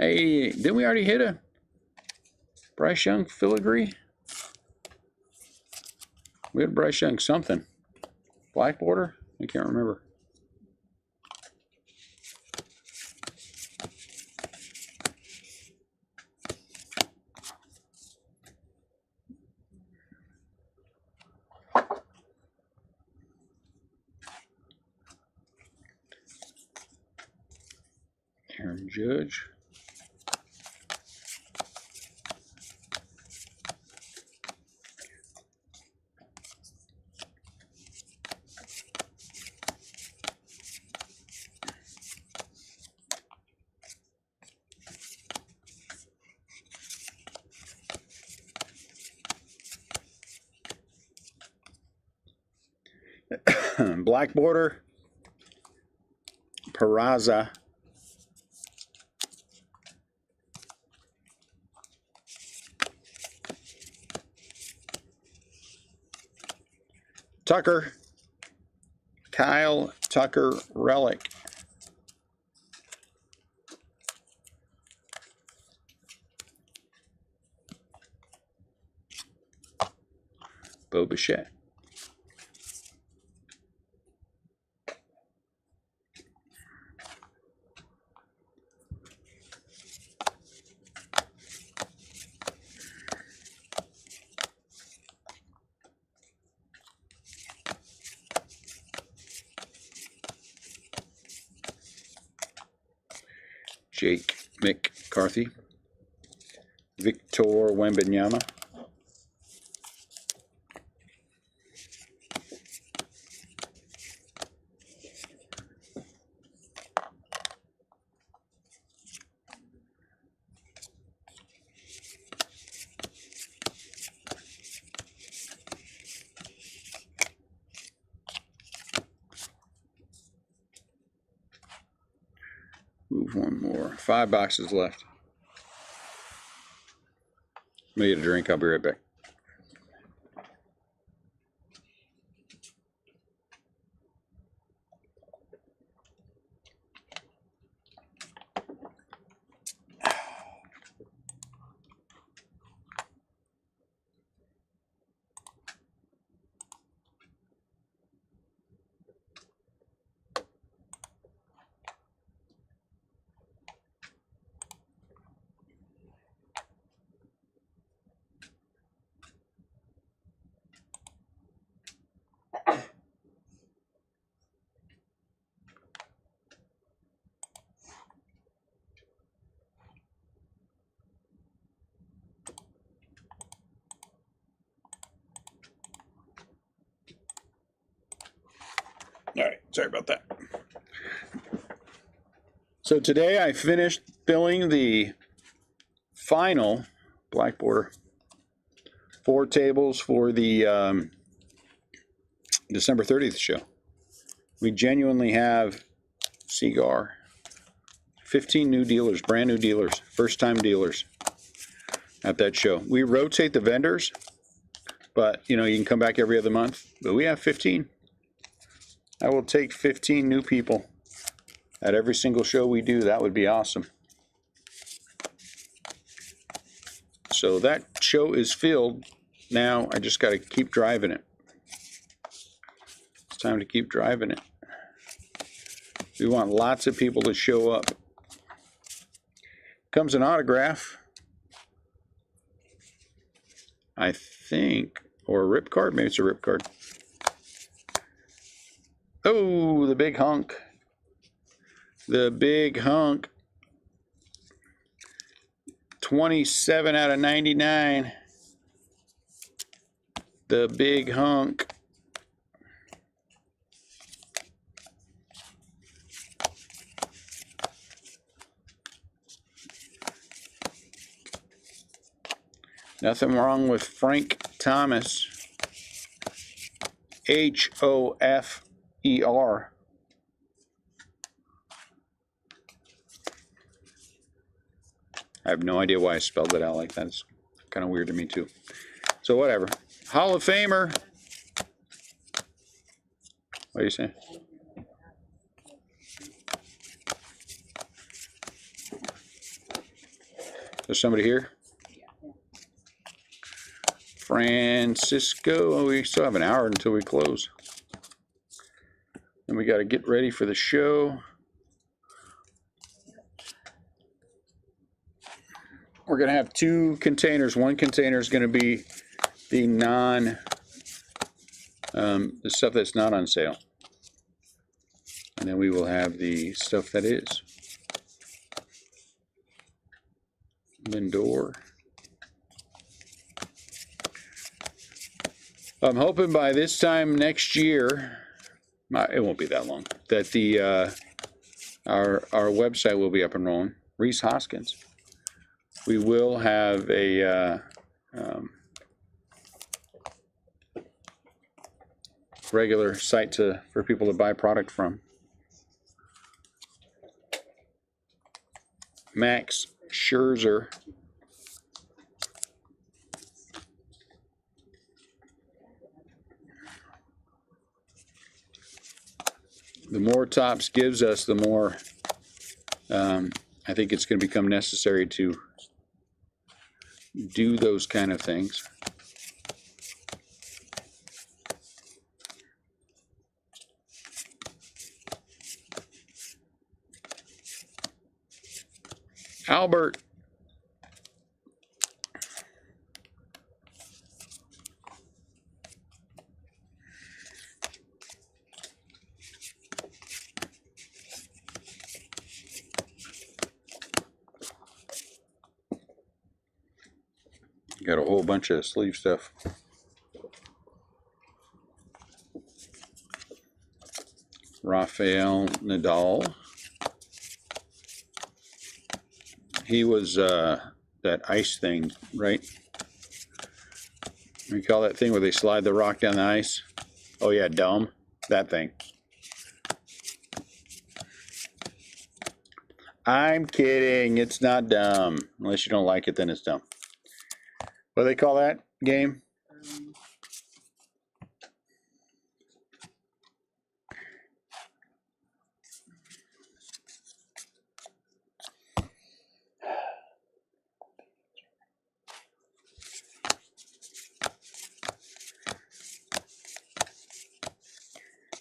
Speaker 2: Hey, didn't we already hit a Bryce Young filigree? We had Bryce Young something. Black border? I can't remember. Aaron Judge. Black border. Peraza. Tucker. Kyle Tucker relic. Bo Bichette. Jake McCarthy. Victor Wembanyama. Move one more. 5 boxes left. I'm gonna get a drink. I'll be right back. All right, sorry about that. So today I finished filling the final black border 4 tables for the December 30th show. We genuinely have Cigar 15 new dealers, brand new dealers, first time dealers at that show. We rotate the vendors, but you know, you can come back every other month, but we have 15. I will take 15 new people at every single show we do. That would be awesome. So that show is filled. Now I just got to keep driving it. It's time to keep driving it. We want lots of people to show up. Comes an autograph, I think, or a rip card. Maybe it's a rip card. Oh, the big hunk. The big hunk. 27 out of 99. The big hunk. Nothing wrong with Frank Thomas. Hofer. I have no idea why I spelled it out like that. It's kind of weird to me too. So whatever. Hall of Famer. What do you say? There's somebody here. Francisco. Oh, we still have an hour until we close. And we got to get ready for the show. We're going to have 2 containers. One container is going to be the the stuff that's not on sale. And then we will have the stuff that is. Lindor. I'm hoping by this time next year, it won't be that long, that the our website will be up and rolling. Reese Hoskins. We will have a regular site for people to buy product from. Max Scherzer. The more Topps gives us, the more I think it's going to become necessary to do those kind of things. Albert. Got a whole bunch of sleeve stuff. Rafael Nadal. He was that ice thing, right? You call that thing where they slide the rock down the ice? Oh yeah, dumb. That thing. I'm kidding. It's not dumb. Unless you don't like it, then it's dumb. What do they call that game?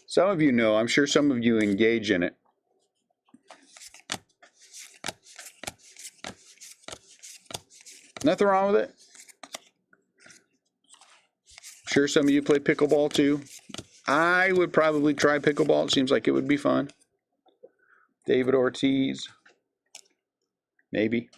Speaker 2: Some of you know. I'm sure some of you engage in it. Nothing wrong with it. Sure, some of you play pickleball too. I would probably try pickleball. It seems like it would be fun. David Ortiz. Maybe.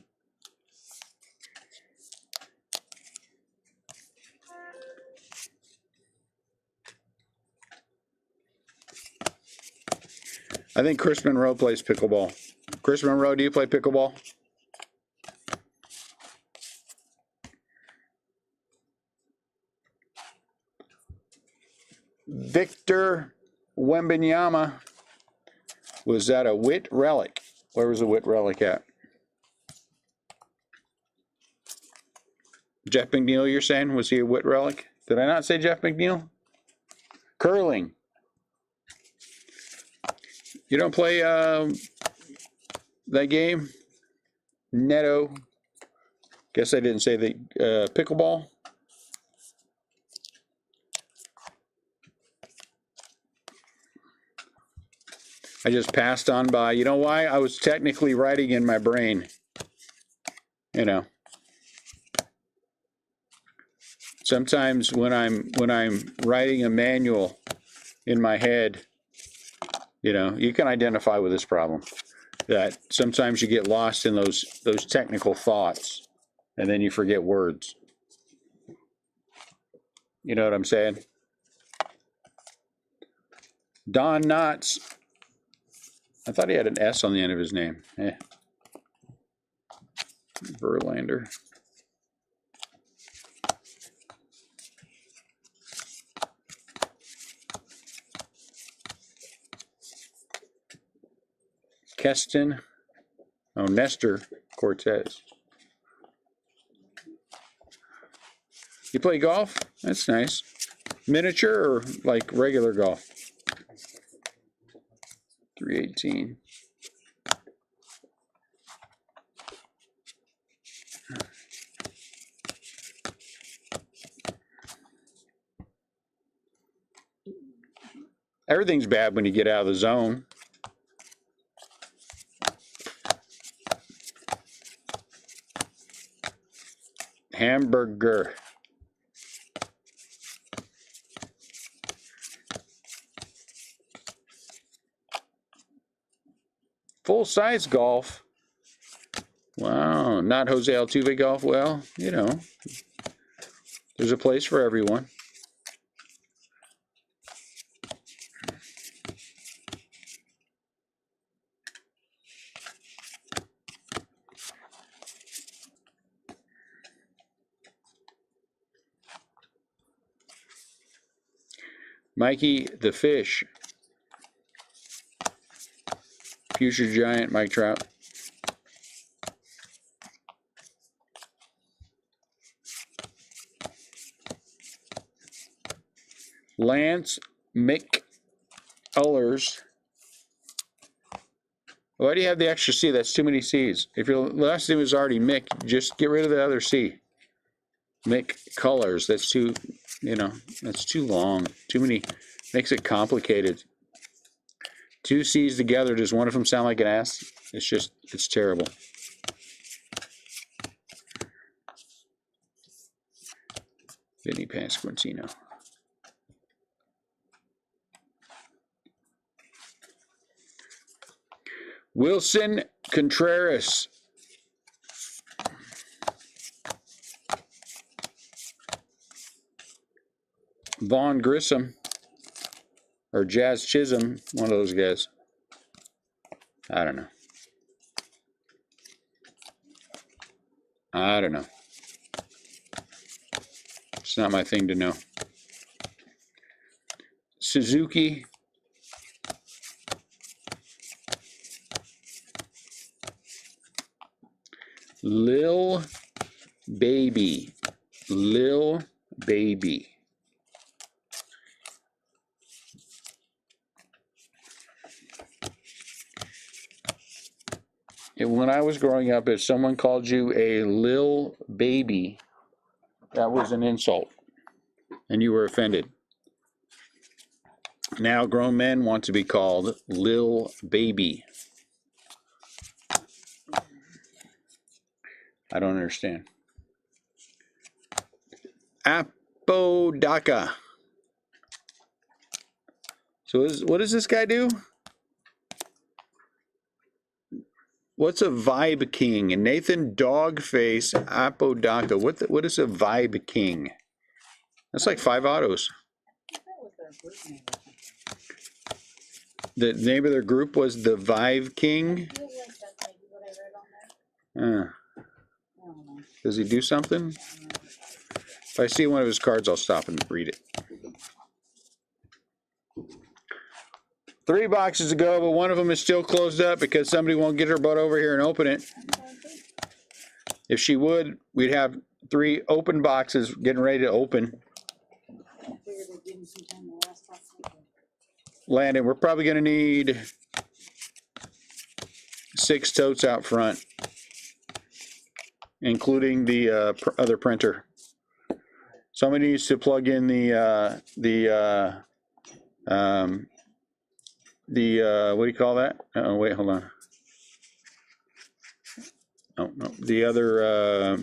Speaker 2: I think Chris Monroe plays pickleball. Chris Monroe, do you play pickleball? Victor Wembanyama. Was that a Wit relic? Where was the Wit relic at? Jeff McNeil, you're saying? Was he a Wit relic? Did I not say Jeff McNeil? Curling. You don't play that game? Neto. Guess I didn't say the pickleball. I just passed on by. You know why? I was technically writing in my brain. You know. Sometimes when I'm writing a manual in my head, you know, you can identify with this problem. That sometimes you get lost in those technical thoughts, and then you forget words. You know what I'm saying? Don Knotts. I thought he had an S on the end of his name. Verlander. Keston. Oh, Nestor Cortez. You play golf? That's nice. Miniature or like regular golf? 318. Everything's bad when you get out of the zone. Hamburger. Full-size golf. Wow, not Jose Altuve golf. Well, you know, there's a place for everyone. Mikey the Fish. Future Giant, Mike Trout. Lance McCullers. Why do you have the extra C? That's too many C's. If your last name is already Mick, just get rid of the other C. McCullers. That's too, you know, that's too long. Too many. Makes it complicated. Two C's together, does one of them sound like an S? It's just, it's terrible. Vinny Pasquantino. Wilson Contreras. Vaughn Grissom. Or Jazz Chisholm, one of those guys. I don't know. I don't know. It's not my thing to know. Suzuki. Lil Baby. Lil Baby. And when I was growing up, if someone called you a lil baby, that was an insult, and you were offended. Now grown men want to be called lil baby. I don't understand. Apodaca. So what does this guy do? What's a Vibe King? And Nathan Dogface Apodaca. What is a Vibe King? That's like 5 autos. The name of their group was the Vibe King. Does he do something? If I see one of his cards, I'll stop and read it. 3 boxes to go, but one of them is still closed up because somebody won't get her butt over here and open it. If she would, we'd have 3 open boxes getting ready to open. Landon, we're probably going to need 6 totes out front, including the other printer. Somebody needs to plug in the what do you call that? Oh, wait, hold on. Oh, no, the other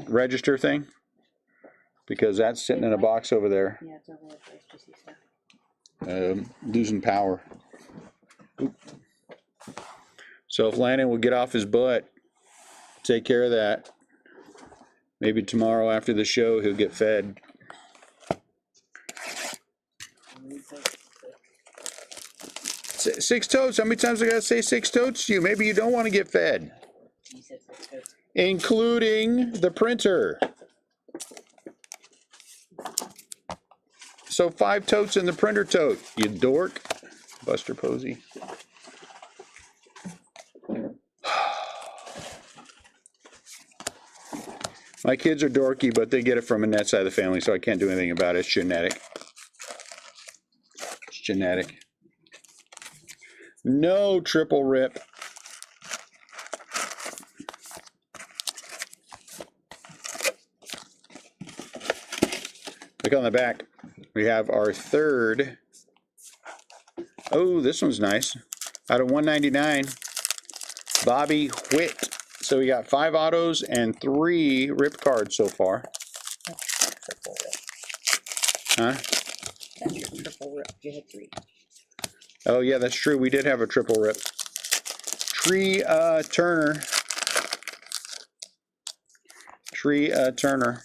Speaker 2: register thing, because that's sitting in a box over there.
Speaker 3: Yeah, it's over there for HTC stuff.
Speaker 2: Losing power. Oop. So if Landon will get off his butt, take care of that. Maybe tomorrow after the show he'll get fed. Six totes. How many times I gotta say 6 totes to you? Maybe you don't want to get fed.
Speaker 3: You said 6 totes.
Speaker 2: Including the printer. So 5 totes in the printer tote, you dork. Buster Posey. My kids are dorky, but they get it from that side of the family, so I can't do anything about it. It's genetic. It's genetic. No triple rip. Look on the back. We have our 3rd Oh, this one's nice. Out of 199, Bobby Witt. So we got 5 autos and 3 rip cards so far.
Speaker 3: That's triple rip.
Speaker 2: Huh?
Speaker 3: That's your triple rip. You had 3.
Speaker 2: Oh, yeah, that's true. We did have a triple rip. Tree Turner. Tree Turner.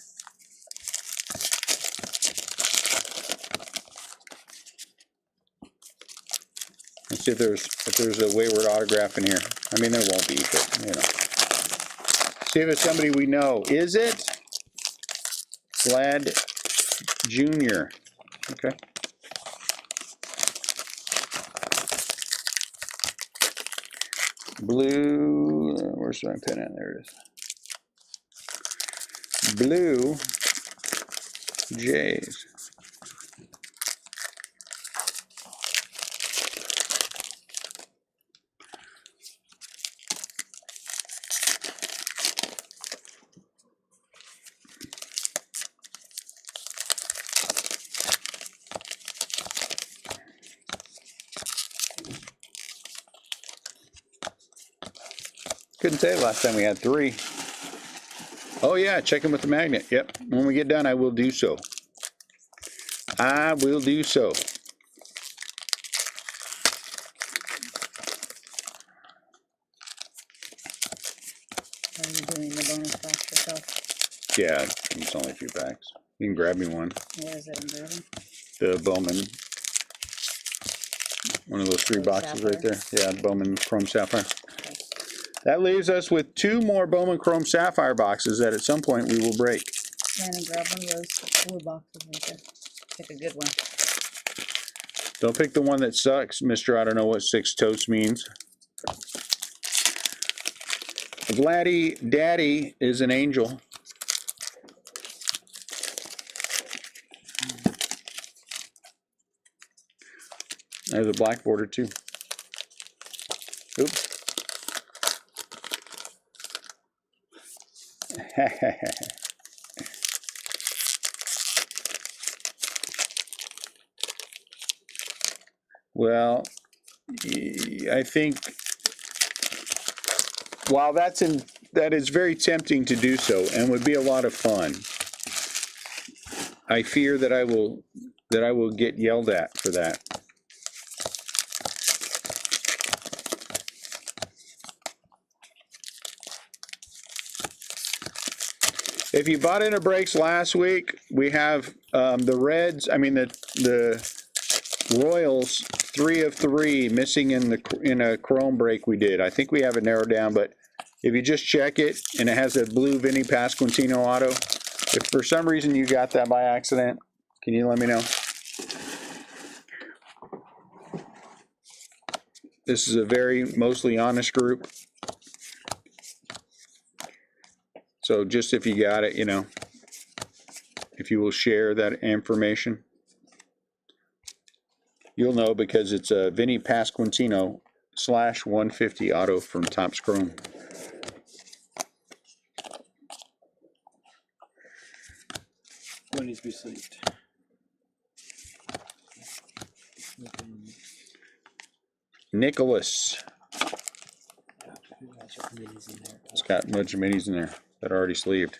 Speaker 2: Let's see if there's a wayward autograph in here. I mean, there won't be, but you know. See if it's somebody we know. Is it Vlad Jr.? Okay. Blue. Where's my pen at? There it is. Blue Jays. Couldn't say last time we had 3. Oh yeah, check them with the magnet. Yep. When we get done, I will do so. I will do so.
Speaker 3: Are you doing the bonus box yourself?
Speaker 2: Yeah, it's only a few packs. You can grab me one.
Speaker 3: Where is it in Bourbon?
Speaker 2: The Bowman. One of those 3 boxes right there. Yeah, Bowman Chrome Sapphire.
Speaker 3: Okay.
Speaker 2: That leaves us with 2 more Bowman Chrome Sapphire boxes that at some point we will break.
Speaker 3: And then grab one of those blue boxes right there. Pick a good one.
Speaker 2: Don't pick the one that sucks, Mr. I don't know what 6 toast means. Vladdy Daddy is an angel. There's a black border too. Oops. Well, I think while that is very tempting to do so and would be a lot of fun, I fear that I will get yelled at for that. If you bought into breaks last week, we have the Reds. I mean the Royals, 3 of 3 missing in a Chrome break we did. I think we have it narrowed down, but if you just check it and it has a blue Vinny Pasquantino auto, if for some reason you got that by accident, can you let me know? This is a very mostly honest group. So just if you got it, you know, if you will share that information, you'll know because it's a Vinny Pasquantino /150 auto from Topps Chrome.
Speaker 4: When needs to be sleeved?
Speaker 2: Nicholas. It's got a bunch of minis in there that are already sleeved.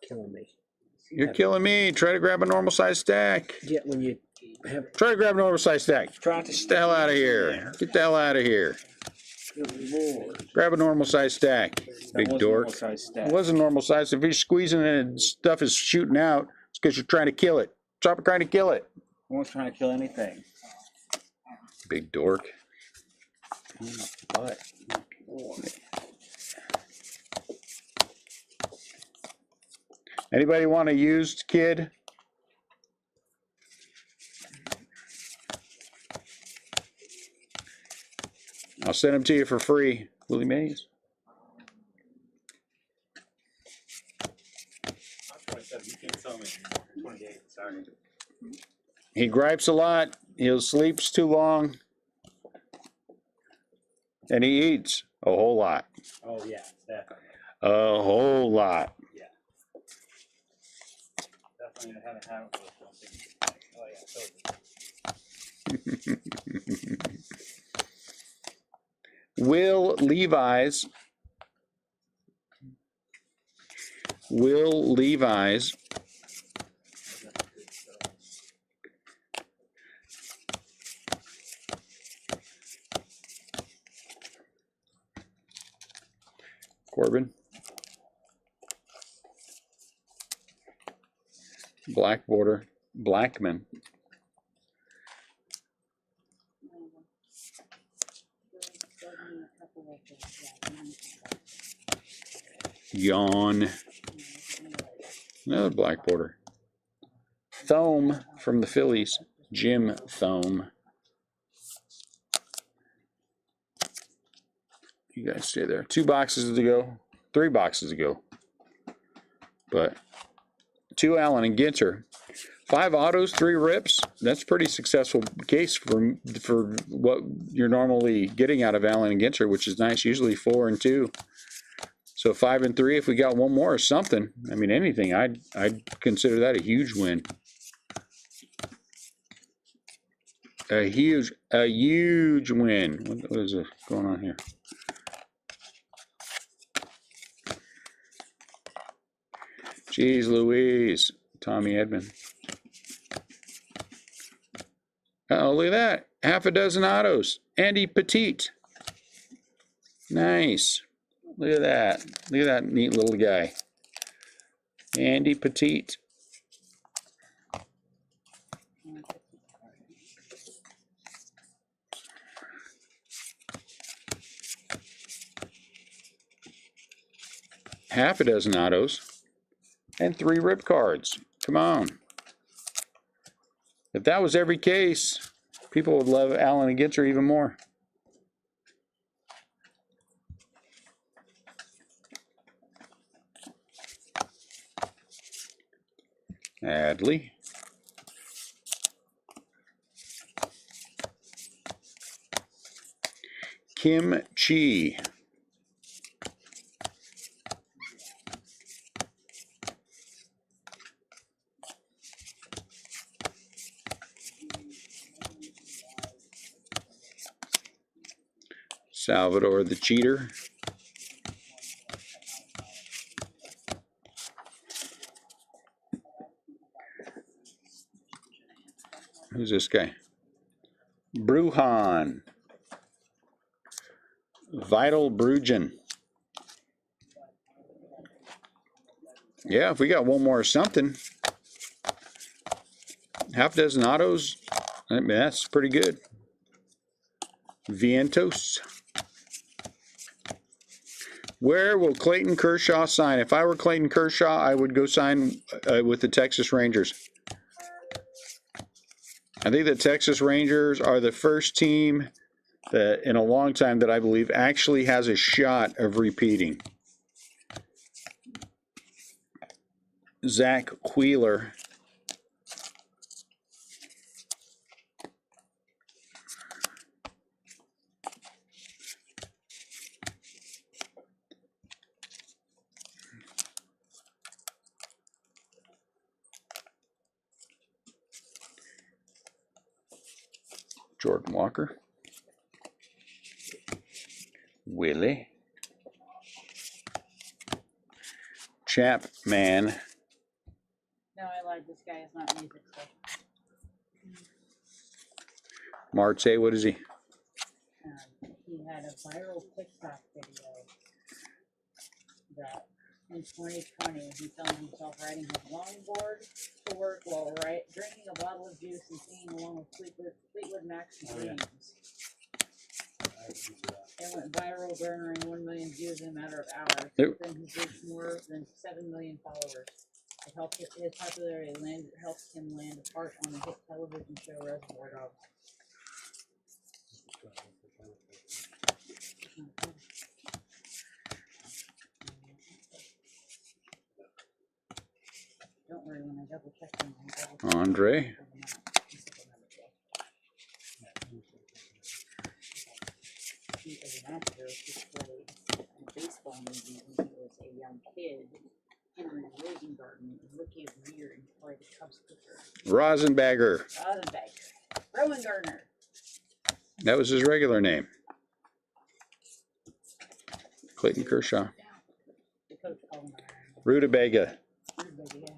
Speaker 4: Killing me.
Speaker 2: You're killing me. Try to grab a normal size stack.
Speaker 4: Yeah, when you have
Speaker 2: Try to grab a normal size stack.
Speaker 4: try to
Speaker 2: Get the hell out of here. Get the hell out of here.
Speaker 4: Good Lord.
Speaker 2: Grab a normal size stack. Big dork. It wasn't normal size. If you're squeezing it and stuff is shooting out, it's because you're trying to kill it. Stop trying to kill it.
Speaker 4: No one's trying to kill anything.
Speaker 2: Big dork.
Speaker 4: But
Speaker 2: Anybody want a used kid? I'll send them to you for free. Willie Mays. He gripes a lot. He sleeps too long. And he eats a whole lot.
Speaker 4: oh yeah, definitely.
Speaker 2: A whole lot.
Speaker 4: Yeah. Definitely haven't had it with something. Oh yeah, totally.
Speaker 2: Will Levi's. Will Levi's. Corbin. Black border. Blackman. Yawn. Another black border. Thome from the Phillies. Jim Thome. You guys stay there. 2 boxes to go. 3 boxes to go. But 2 Allen and Ginter. 5 autos, 3 rips. That's a pretty successful case for what you're normally getting out of Allen and Ginter, which is nice. Usually 4 and 2. So 5 and 3. If we got one more or something, I mean anything, I'd consider that a huge win. A huge win. What is going on here? Jeez Louise. Tommy Edmond. Oh, look at that. Half a dozen autos. Andy Petite. Nice. Look at that. Look at that neat little guy. Andy Petite. Half a dozen autos. And 3 rip cards. Come on. If that was every case, people would love Allen and Ginter even more. Adley. Kim Chi. Salvador the Cheater. Who's this guy? Bruhan. Vital Brugen. Yeah, if we got one more or something. Half a dozen autos. I mean, that's pretty good. Vientos. Where will Clayton Kershaw sign? If I were Clayton Kershaw, I would go sign with the Texas Rangers. I think the Texas Rangers are the first team that in a long time that I believe actually has a shot of repeating. Zach Wheeler. Jordan Walker. Willie. Chapman.
Speaker 3: No, I lied. This guy is not music stuff.
Speaker 2: Marte, what is he?
Speaker 3: He had a viral TikTok video that in 2020 he filmed himself riding his longboard to work while drinking a bottle of juice and singing along with Fleetwood Mac's Dreams. It went viral, garnering 1 million views in a matter of hours. Then he reached more than 7 million followers. His popularity helped him land a part on the hit television show Reservoir Dogs. Don't worry, when I double check them,
Speaker 2: Andre.
Speaker 3: He is an actor who played in a baseball movie when he was a young kid. Henry Rosengarten and Ricky Weir and played the Cubs pitcher.
Speaker 2: Rosenbagger.
Speaker 3: Rowan Gardner.
Speaker 2: That was his regular name. Clayton Kershaw.
Speaker 3: The coach called him.
Speaker 2: Rutabaga.
Speaker 3: Yeah.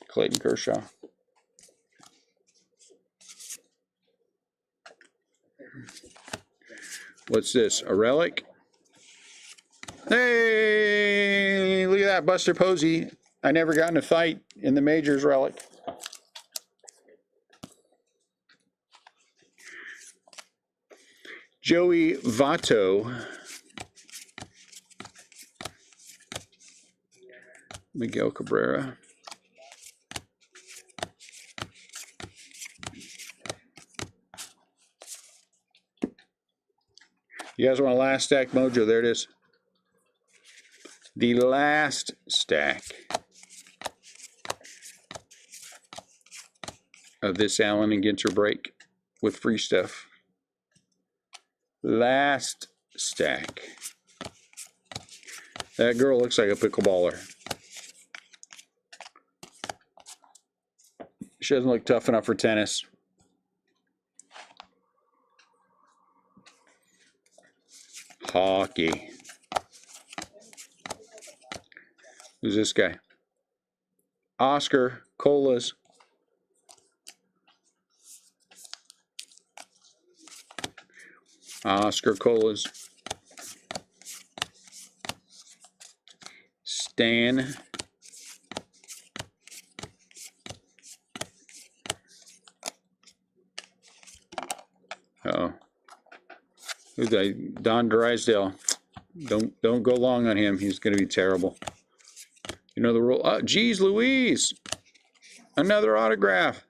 Speaker 2: Clayton Kershaw. What's this? A relic? Hey, look at that, Buster Posey. I never got in a fight in the majors relic. Joey Votto. Miguel Cabrera. You guys want a last stack mojo? There it is. The last stack of this Allen and Ginter break with free stuff. Last stack. That girl looks like a pickleballer. She doesn't look tough enough for tennis. Hockey. Who's this guy? Oscar Colas. Oscar Colas. Stan. Uh-oh. Who's that? Don Drysdale. Don't go long on him. He's going to be terrible. You know the rule. Oh, geez, Louise. Another autograph.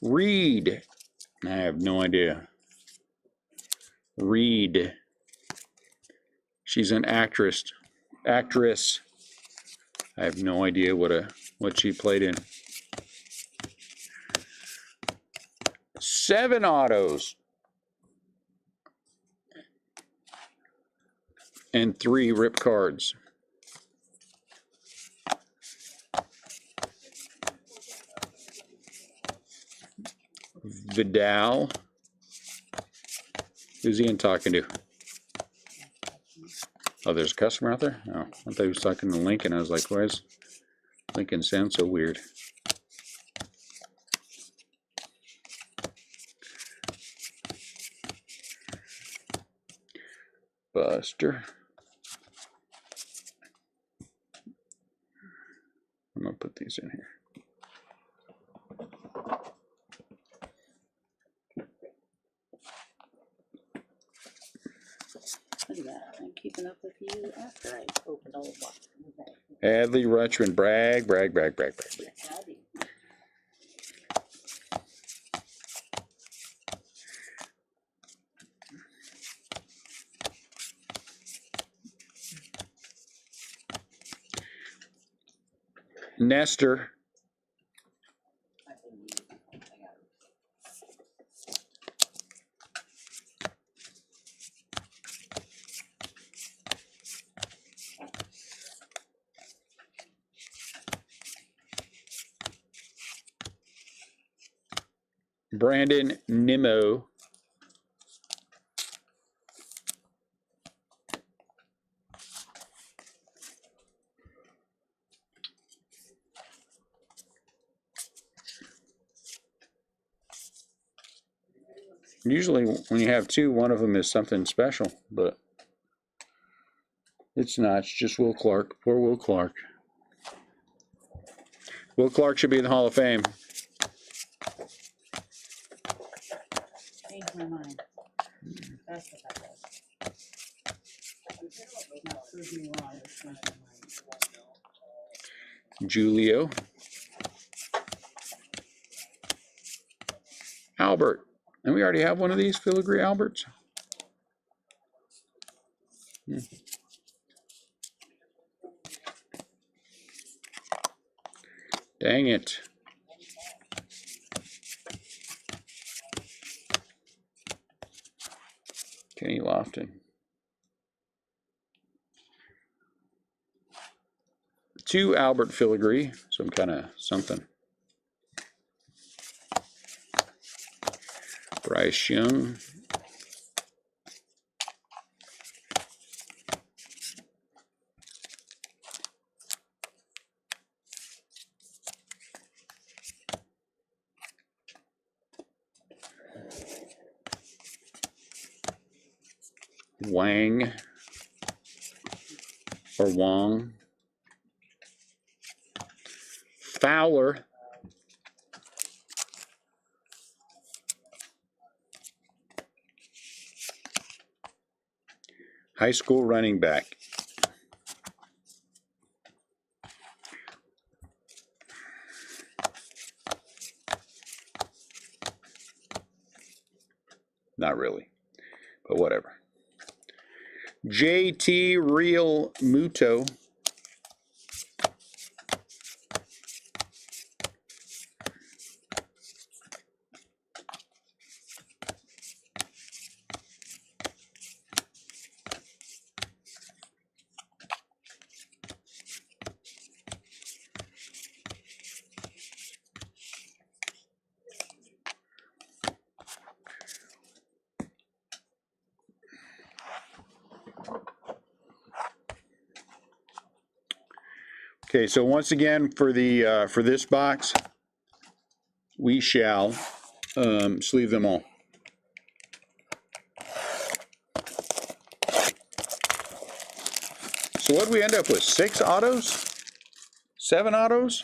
Speaker 2: Reed. I have no idea. Reed. She's an actress. Actress. I have no idea what she played in. 7 autos. And 3 rip cards. Vidal. Who's Ian talking to? Oh, there's a customer out there? Oh, I thought he was talking to Lincoln. I was like, why does Lincoln sound so weird? Buster. I'm going to put these in here.
Speaker 1: Look at that. I'm keeping up with you after I opened all the boxes.
Speaker 2: Adley Rutschman. Brag, brag, brag, brag, brag. Nestor. Brandon Nimmo. Usually when you have 2, one of them is something special, but it's not. It's just Will Clark. Poor Will Clark. Will Clark should be in the Hall of Fame.
Speaker 3: Changed my mind. That's what that was. Not prove me wrong, but changed my mind.
Speaker 2: Julio. Albert. And we already have one of these filigree Alberts. Dang it. Kenny Lofton. 2 Albert filigree, some kind of something. Bryce Young. Wang or Wong. Fowler. High school running back. Not really, but whatever. JT Real Muto. Okay, so once again for the for this box, we shall sleeve them all. So what did we end up with? 6 autos? 7 autos?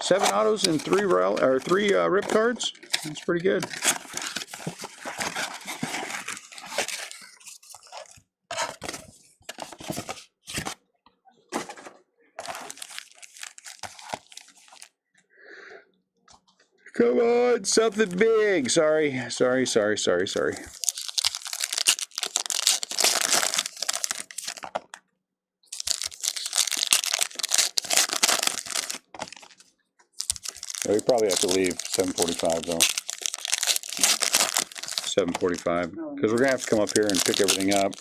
Speaker 2: 7 autos and 3 rip cards? That's pretty good. Come on, something big. Sorry. We probably have to leave 7:45 though. 7:45, because we're gonna have to come up here and pick everything up.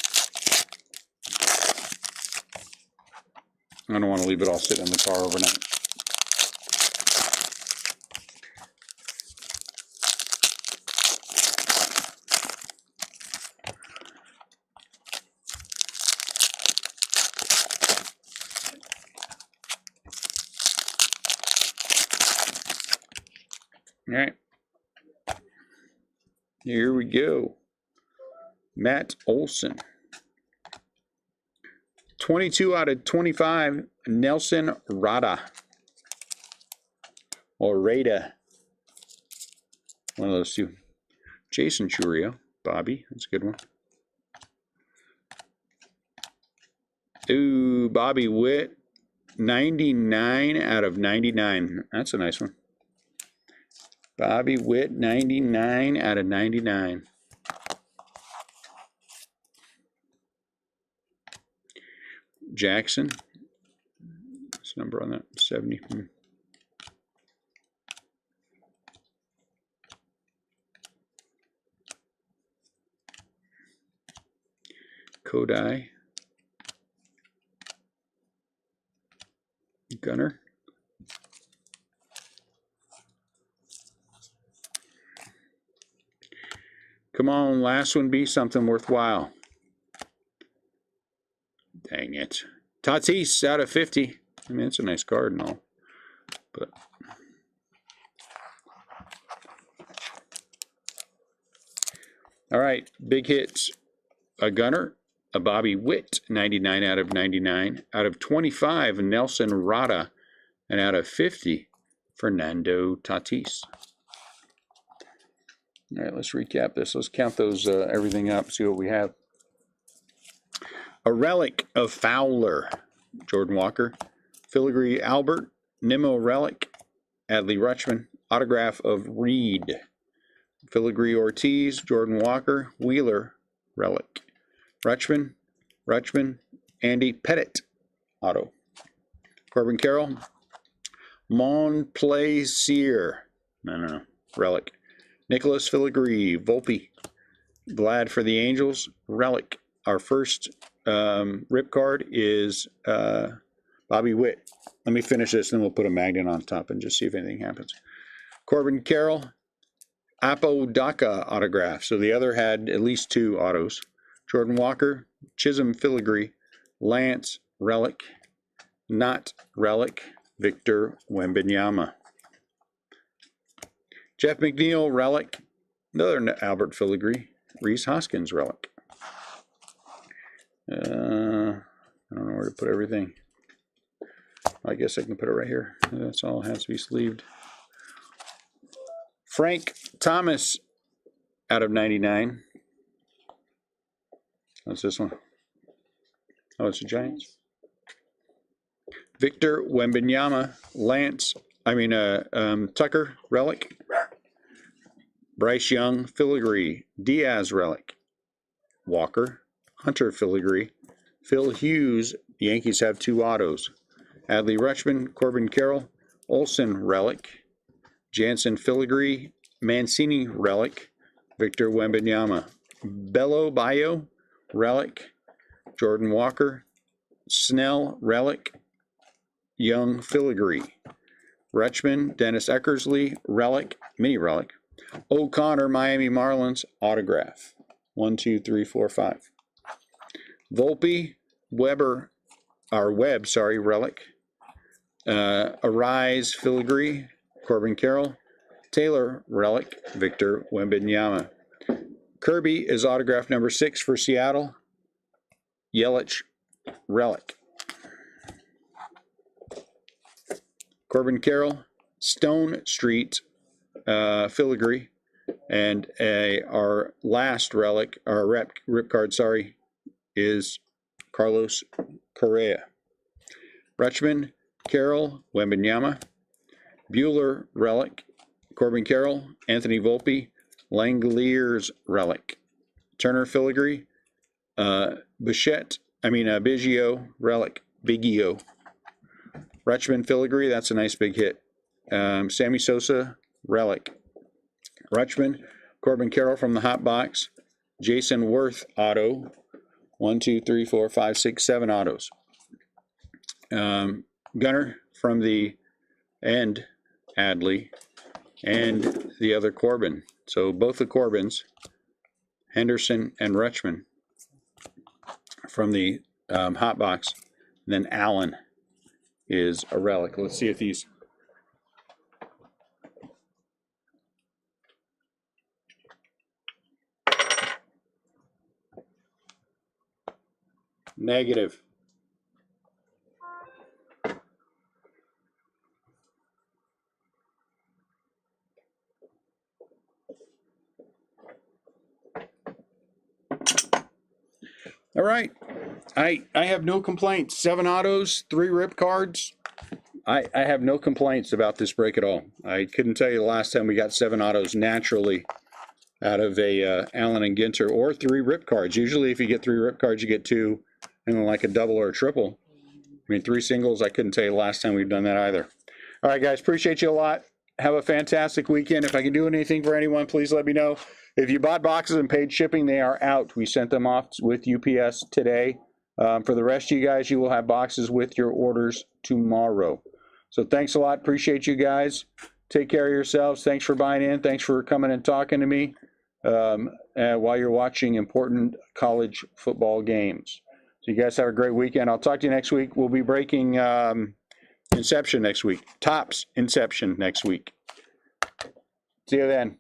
Speaker 2: I don't want to leave it all sitting in the car overnight. All right. Here we go. Matt Olson. 22 out of 25, Nelson Rada. Or Rada. One of those two. Jason Churio. Bobby. That's a good one. Ooh, Bobby Witt. 99 out of 99. That's a nice one. Bobby Witt, 99 out of 99. Jackson. What's the number on that? 70. Kodai. Gunner. Come on, last one be something worthwhile. Dang it. Tatis out of 50. I mean, it's a nice card and all. But all right, big hits. A Gunner, a Bobby Witt, 99 out of 99. Out of 25, Nelson Rada. And out of 50, Fernando Tatis. All right, let's recap this. Let's count those everything up, see what we have. A relic of Fowler, Jordan Walker. Filigree Albert, Nimmo relic, Adley Rutschman. Autograph of Reed. Filigree Ortiz, Jordan Walker. Wheeler relic. Rutschman, Andy Pettit, auto. Corbin Carroll. Monplaisir, no, relic. Nicholas Filigree, Volpe. Glad for the Angels, relic. Our first rip card is Bobby Witt. Let me finish this, and then we'll put a magnet on top and just see if anything happens. Corbin Carroll, Apodaca autograph. So the other had at least 2 autos. Jordan Walker, Chisholm Filigree, Lance relic, not relic, Victor Wembanyama. Jeff McNeil relic, another Albert Filigree, Reese Hoskins relic. I don't know where to put everything. I guess I can put it right here. That's all has to be sleeved. Frank Thomas out of 99. What's this one? Oh, it's the Giants. Victor Wembanyama, Tucker relic. Bryce Young Filigree, Diaz relic. Walker, Hunter Filigree. Phil Hughes, the Yankees have 2 autos. Adley Rutschman, Corbin Carroll, Olsen relic. Jansen Filigree, Mancini relic. Victor Wembanyama. Bello Bayo relic. Jordan Walker, Snell relic. Young Filigree. Rutschman, Dennis Eckersley relic, mini relic. O'Connor, Miami Marlins autograph. 1, 2, 3, 4, 5. Volpe, Webb, relic. Arise Filigree, Corbin Carroll. Taylor relic, Victor Wembanyama. Kirby is autograph number 6 for Seattle. Yelich relic. Corbin Carroll, Stone Street Filigree, and our last relic, our rip card, is Carlos Correa. Rutschman, Carroll, Wembanyama. Bueller relic, Corbin Carroll, Anthony Volpe. Langoliers relic. Turner Filigree, Biggio relic, Biggio. Rutschman Filigree, that's a nice big hit. Sammy Sosa relic. Rutschman, Corbin Carroll from the hot box. Jason Worth auto. 1, 2, 3, 4, 5, 6, 7 autos. Gunner from the end, Adley, and the other Corbin. So both the Corbins, Henderson and Rutschman from the hot box. And then Allen is a relic. Let's see if these. Negative. All right. I have no complaints. 7 autos, 3 rip cards. I have no complaints about this break at all. I couldn't tell you the last time we got 7 autos naturally out of a Allen and Ginter, or 3 rip cards. Usually if you get 3 rip cards, you get 2, and then like a double or a triple. I mean, 3 singles, I couldn't tell you the last time we've done that either. All right, guys, appreciate you a lot. Have a fantastic weekend. If I can do anything for anyone, please let me know. If you bought boxes and paid shipping, they are out. We sent them off with UPS today. For the rest of you guys, you will have boxes with your orders tomorrow. So thanks a lot. Appreciate you guys. Take care of yourselves. Thanks for buying in. Thanks for coming and talking to me while you're watching important college football games. So you guys have a great weekend. I'll talk to you next week. We'll be breaking Inception next week. Topps Inception next week. See you then.